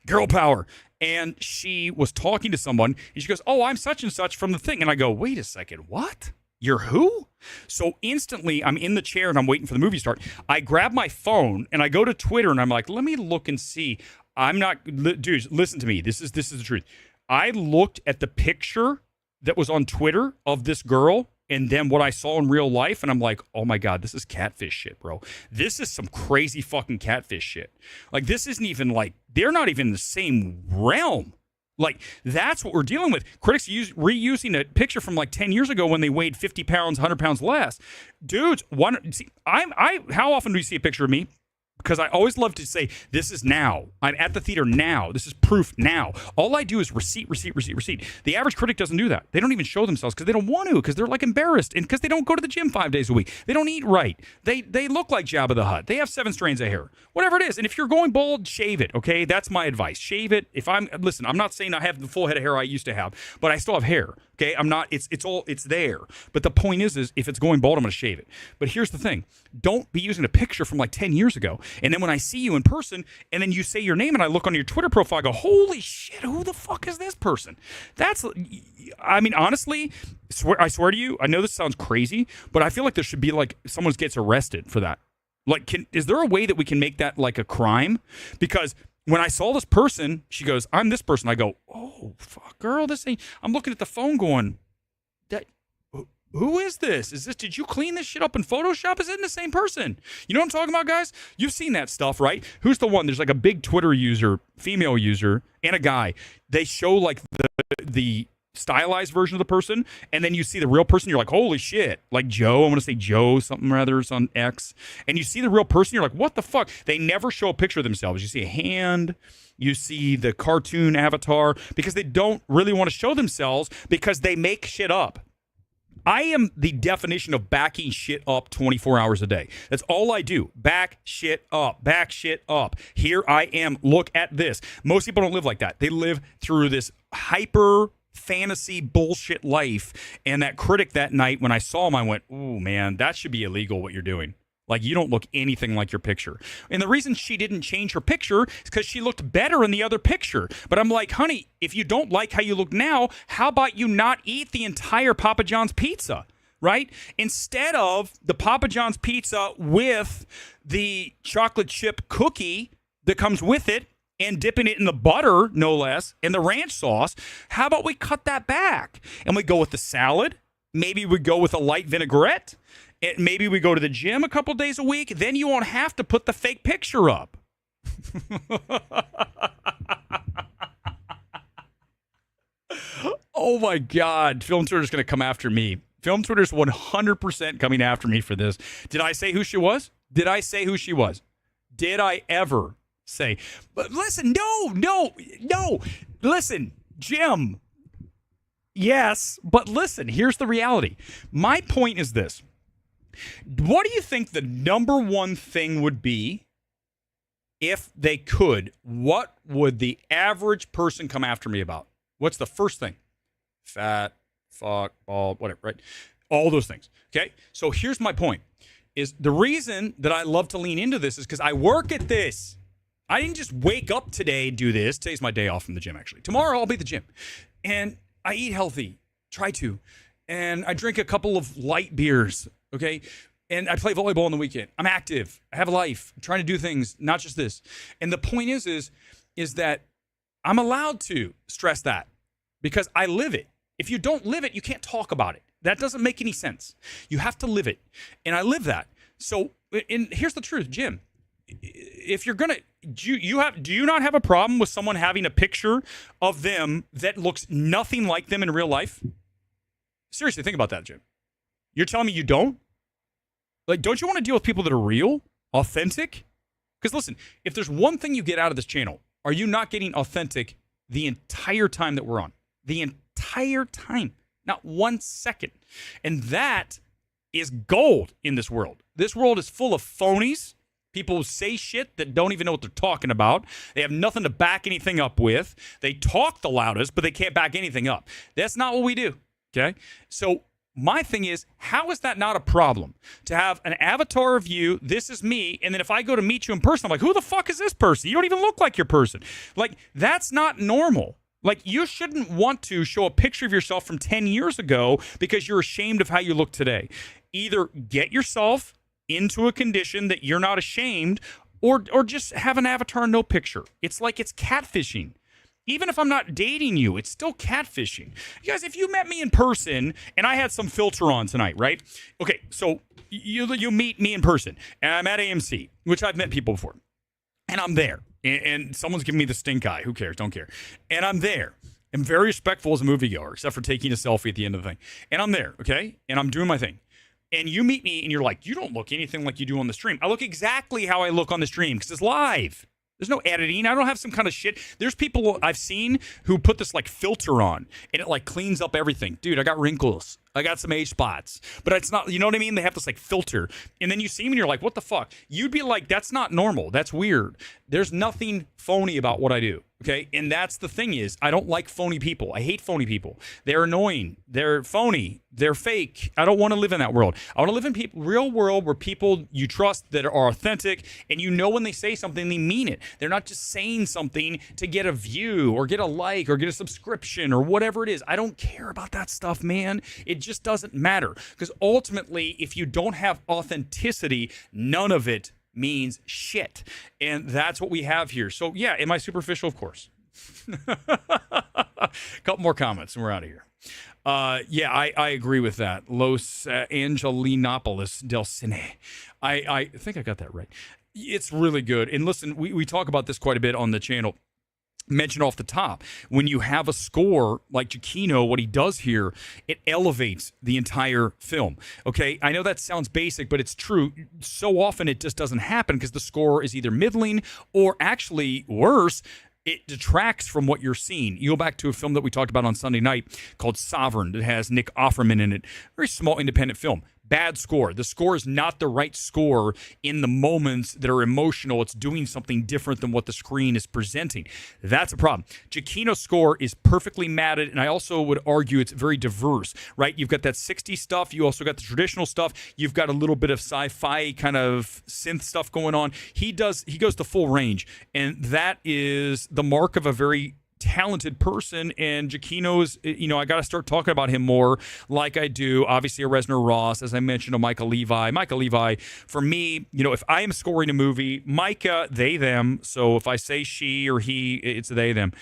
girl power. And she was talking to someone and she goes, oh, I'm such and such from the thing. And I go, wait a second, what? You're who? So instantly, I'm in the chair and I'm waiting for the movie to start. I grab my phone and I go to Twitter and I'm like, let me look and see. I'm not, dudes, listen to me. This is the truth. I looked at the picture that was on Twitter of this girl and then what I saw in real life, and I'm like, oh my God, this is catfish shit, bro. This is some crazy fucking catfish shit. Like, this isn't even like, they're not even in the same realm. Like, that's what we're dealing with. Critics reusing a picture from like 10 years ago when they weighed 50 pounds, 100 pounds less. Dudes, how often do you see a picture of me? Because I always love to say, this is now. I'm at the theater now. This is proof now. All I do is receipt. The average critic doesn't do that. They don't even show themselves because they don't want to, because they're like embarrassed, and because they don't go to the gym 5 days a week. They don't eat right. They look like Jabba the Hutt. They have 7 strands of hair. Whatever it is. And if you're going bald, shave it, okay? That's my advice. Shave it. Listen, I'm not saying I have the full head of hair I used to have, but I still have hair. Okay, I'm not, it's there. But the point is if it's going bald, I'm going to shave it. But here's the thing. Don't be using a picture from like 10 years ago. And then when I see you in person and then you say your name and I look on your Twitter profile, I go, holy shit, who the fuck is this person? Honestly, I swear to you, I know this sounds crazy, but I feel like there should be like someone gets arrested for that. Like, is there a way that we can make that like a crime? Because when I saw this person, she goes, I'm this person. I go, oh, fuck, girl, this ain't. I'm looking at the phone going, who is this? Did you clean this shit up in Photoshop? Is it the same person? You know what I'm talking about, guys? You've seen that stuff, right? Who's the one? There's like a big Twitter user, female user, and a guy. They show like the stylized version of the person, and then you see the real person, you're like, holy shit. Like Joe, I want to say Joe something rather, it's on X. And you see the real person, you're like, what the fuck? They never show a picture of themselves. You see a hand, you see the cartoon avatar, because they don't really want to show themselves because they make shit up. I am the definition of backing shit up 24 hours a day. That's all I do. Back shit up. Back shit up. Here I am. Look at this. Most people don't live like that. They live through this hyper fantasy bullshit life. And that critic that night, when I saw him, I went, ooh, man, that should be illegal what you're doing. Like, you don't look anything like your picture. And the reason she didn't change her picture is because she looked better in the other picture. But I'm like, honey, if you don't like how you look now, how about you not eat the entire Papa John's pizza, right? Instead of the Papa John's pizza with the chocolate chip cookie that comes with it and dipping it in the butter, no less, and the ranch sauce, how about we cut that back? And we go with the salad. Maybe we go with a light vinaigrette. Maybe we go to the gym a couple days a week. Then you won't have to put the fake picture up. Oh my God. Film Twitter's going to come after me. Film Twitter's 100% coming after me for this. Did I say who she was? Did I say who she was? Did I ever say? But listen, no. Listen, Jim. Yes, but listen, here's the reality. My point is this. What do you think the number one thing would be if they could? What would the average person come after me about? What's the first thing? Fat, fuck, bald, whatever, right? All those things, okay? So here's my point. Is the reason that I love to lean into this is because I work at this. I didn't just wake up today, do this. Today's my day off from the gym, actually. Tomorrow I'll be at the gym. And I eat healthy, try to. And I drink a couple of light beers, okay? And I play volleyball on the weekend. I'm active. I have a life. I'm trying to do things, not just this. And the point is that I'm allowed to stress that because I live it. If you don't live it, you can't talk about it. That doesn't make any sense. You have to live it. And I live that. So, and here's the truth, Jim. If you're gonna, do you not have a problem with someone having a picture of them that looks nothing like them in real life? Seriously, think about that, Jim. You're telling me you don't? Like, don't you want to deal with people that are real, authentic? Because listen, if there's one thing you get out of this channel, are you not getting authentic the entire time that we're on? The entire time, not 1 second. And that is gold in this world. This world is full of phonies. People who say shit that don't even know what they're talking about. They have nothing to back anything up with. They talk the loudest, but they can't back anything up. That's not what we do, okay? So my thing is, how is that not a problem? To have an avatar of you, this is me, and then if I go to meet you in person, I'm like, who the fuck is this person? You don't even look like your person. Like, that's not normal. Like, you shouldn't want to show a picture of yourself from 10 years ago because you're ashamed of how you look today. Either get yourself into a condition that you're not ashamed, or just have an avatar no picture. It's like it's catfishing. Even if I'm not dating you, it's still catfishing. You guys, if you met me in person and I had some filter on tonight, right? Okay, so you meet me in person, and I'm at AMC, which I've met people before, and I'm there. And someone's giving me the stink eye. Who cares? Don't care. And I'm there. I'm very respectful as a moviegoer, except for taking a selfie at the end of the thing. And I'm there, okay? And I'm doing my thing. And you meet me, and you're like, you don't look anything like you do on the stream. I look exactly how I look on the stream because it's live. There's no editing. I don't have some kind of shit. There's people I've seen who put this like filter on, and it like cleans up everything. Dude, I got wrinkles. I got some age spots. But it's not, you know what I mean? They have this like filter. And then you see them and you're like, what the fuck? You'd be like, that's not normal. That's weird. There's nothing phony about what I do. Okay. And that's the thing is, I don't like phony people. I hate phony people. They're annoying. They're phony. They're fake. I don't want to live in that world. I want to live in real world where people you trust that are authentic, and you know when they say something, they mean it. They're not just saying something to get a view or get a like or get a subscription or whatever it is. I don't care about that stuff, man. It just doesn't matter, because ultimately, if you don't have authenticity, none of it means shit. And that's what we have here. So yeah, am I superficial? Of course. Couple more comments and we're out of here. Yeah, I agree with that. Los Angelinopolis del Cine. I think I got that right. It's really good. And listen, we talk about this quite a bit on the channel. Mentioned off the top, when you have a score like Giacchino, what he does here, it elevates the entire film. Okay, I know that sounds basic, but it's true. So often it just doesn't happen because the score is either middling or actually worse, it detracts from what you're seeing. You go back to a film that we talked about on Sunday night called Sovereign that has Nick Offerman in it. Very small independent film. Bad score. The score is not the right score in the moments that are emotional. It's doing something different than what the screen is presenting. That's a problem. Giacchino's score is perfectly matted, and I also would argue it's very diverse, right? You've got that 60s stuff. You also got the traditional stuff. You've got a little bit of sci-fi kind of synth stuff going on. He goes the full range, and that is the mark of a very talented person. And Giacchino's, I got to start talking about him more like I do, obviously, a Reznor Ross, as I mentioned, a Micah Levi. Micah Levi, for me, if I am scoring a movie, Micah, they, them. So if I say she or he, it's they, them.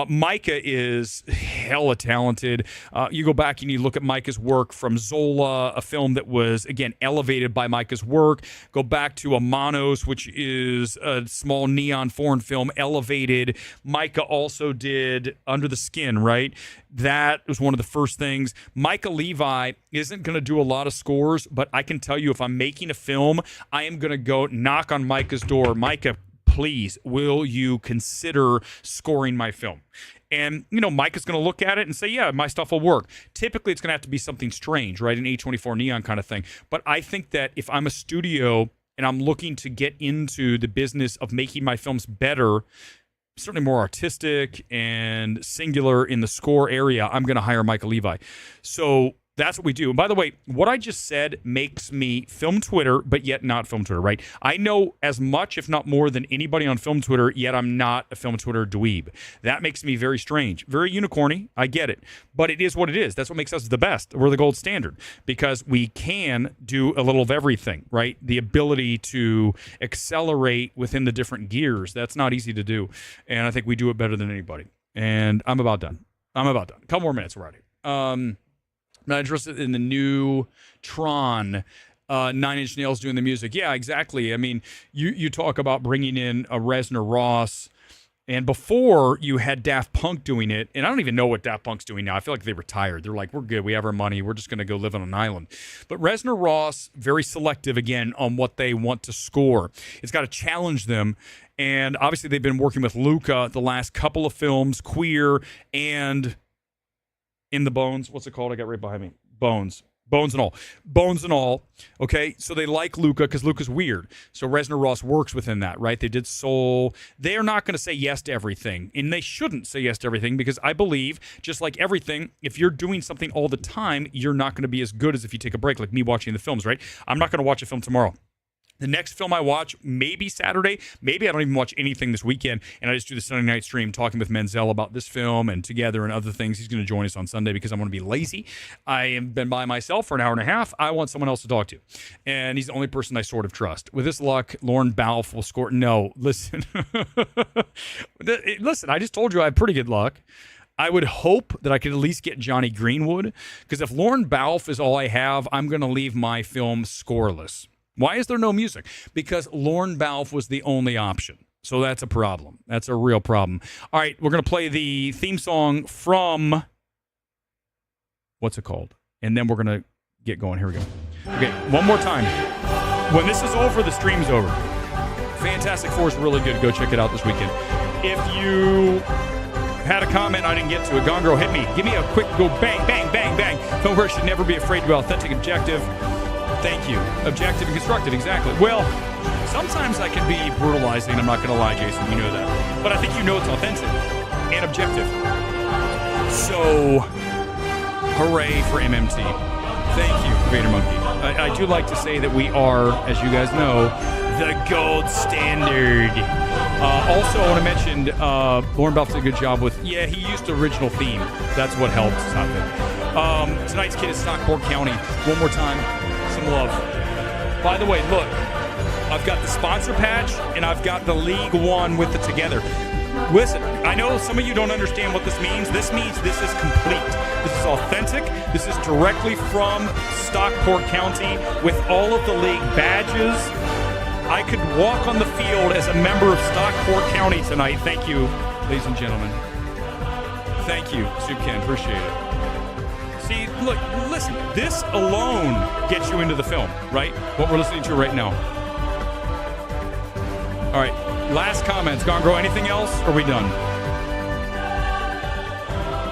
Micah is hella talented. You go back and you look at Micah's work from Zola, a film that was, again, elevated by Micah's work. Go back to Amanos, which is a small neon foreign film, elevated. Micah also did Under the Skin, right? That was one of the first things. Micah Levi isn't going to do a lot of scores, but I can tell you if I'm making a film, I am going to go knock on Micah's door. Micah, please, will you consider scoring my film? And, Micah's going to look at it and say, yeah, my stuff will work. Typically, it's going to have to be something strange, right? An A24 neon kind of thing. But I think that if I'm a studio and I'm looking to get into the business of making my films better, certainly more artistic and singular in the score area, I'm going to hire Micah Levi. So that's what we do. And by the way, what I just said makes me film Twitter, but yet not film Twitter, right? I know as much, if not more, than anybody on film Twitter, yet I'm not a film Twitter dweeb. That makes me very strange. Very unicorny. I get it. But it is what it is. That's what makes us the best. We're the gold standard because we can do a little of everything, right? The ability to accelerate within the different gears. That's not easy to do. And I think we do it better than anybody. And I'm about done. A couple more minutes, we're out here. I'm not interested in the new Tron, 9 Inch Nails doing the music. Yeah, exactly. I mean, you talk about bringing in a Reznor Ross, and before you had Daft Punk doing it, and I don't even know what Daft Punk's doing now. I feel like they retired. They're like, we're good. We have our money. We're just going to go live on an island. But Reznor Ross, very selective, again, on what they want to score. It's got to challenge them. And obviously they've been working with Luca the last couple of films, Queer and In the Bones. What's it called? I got right behind me. Bones and all. Okay, so they like Luca because Luca's weird. So Reznor Ross works within that, right? They did Soul. They are not going to say yes to everything, and they shouldn't say yes to everything because I believe, just like everything, if you're doing something all the time, you're not going to be as good as if you take a break, like me watching the films, right? I'm not going to watch a film tomorrow. The next film I watch, maybe Saturday, maybe I don't even watch anything this weekend, and I just do the Sunday night stream talking with Menzel about this film and Together and other things. He's going to join us on Sunday because I'm going to be lazy. I have been by myself for an hour and a half. I want someone else to talk to, and he's the only person I sort of trust. With this luck, Lauren Balfe will score. No, listen. Listen, I just told you I have pretty good luck. I would hope that I could at least get Johnny Greenwood, because if Lauren Balfe is all I have, I'm going to leave my film scoreless. Why is there no music? Because Lauren Balfe was the only option. So that's a problem. That's a real problem. All right, we're going to play the theme song from, what's it called? And then we're going to get going. Here we go. Okay, one more time. When this is over, the stream's over. Fantastic Four is really good. Go check it out this weekend. If you had a comment I didn't get to it, Gone Girl, hit me. Give me a quick go bang, bang, bang, bang. Film Verse should never be afraid to be authentic, objective. Thank you. Objective and constructed, exactly. Well, sometimes I can be brutalizing. I'm not going to lie, Jason. You know that. But I think you know it's authentic and objective. So, hooray for MMT. Thank you, Vader Monkey. I do like to say that we are, as you guys know, the gold standard. Also, I want to mention Lauren Balfe did a good job with, he used the original theme. That's what helped. Stop it. Tonight's kid is Stockport County. One more time. Some love. By the way, look, I've got the sponsor patch and I've got the League One with the Together. Listen, I know some of you don't understand what this means. This means this is complete. This is authentic. This is directly from Stockport County with all of the league badges. I could walk on the field as a member of Stockport County tonight. Thank you, ladies and gentlemen. Thank you, Soup Ken. Appreciate it. See, look, listen, this alone gets you into the film, right? What we're listening to right now. All right, last comments. Gone Girl, anything else? Or are we done?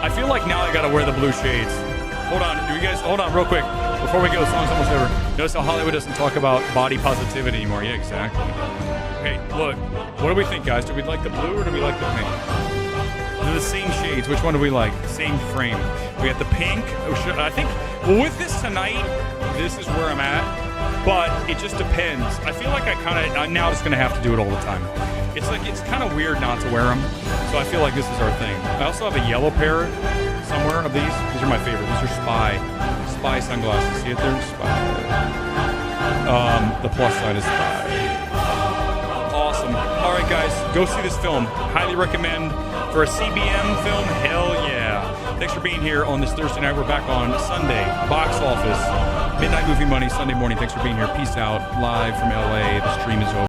I feel like now I gotta wear the blue shades. Hold on real quick. Before we go, the song's almost over. Notice how Hollywood doesn't talk about body positivity anymore. Yeah, exactly. Okay, look, what do we think, guys? Do we like the blue or do we like the pink? They're the same shades. Which one do we like? Same frame. We got the pink. I think, well, with this tonight, this is where I'm at, but it just depends. I feel like I'm now just going to have to do it all the time. It's kind of weird not to wear them, so I feel like this is our thing. I also have a yellow pair somewhere of these. These are my favorite. These are Spy sunglasses. See it there? Spy. The plus sign is Spy. Awesome. All right, guys, go see this film. Highly recommend. For a CBM film, hell yeah. Thanks for being here on this Thursday night. We're back on Sunday. Box office. Midnight Movie Money, Sunday morning. Thanks for being here. Peace out. Live from LA. The stream is over.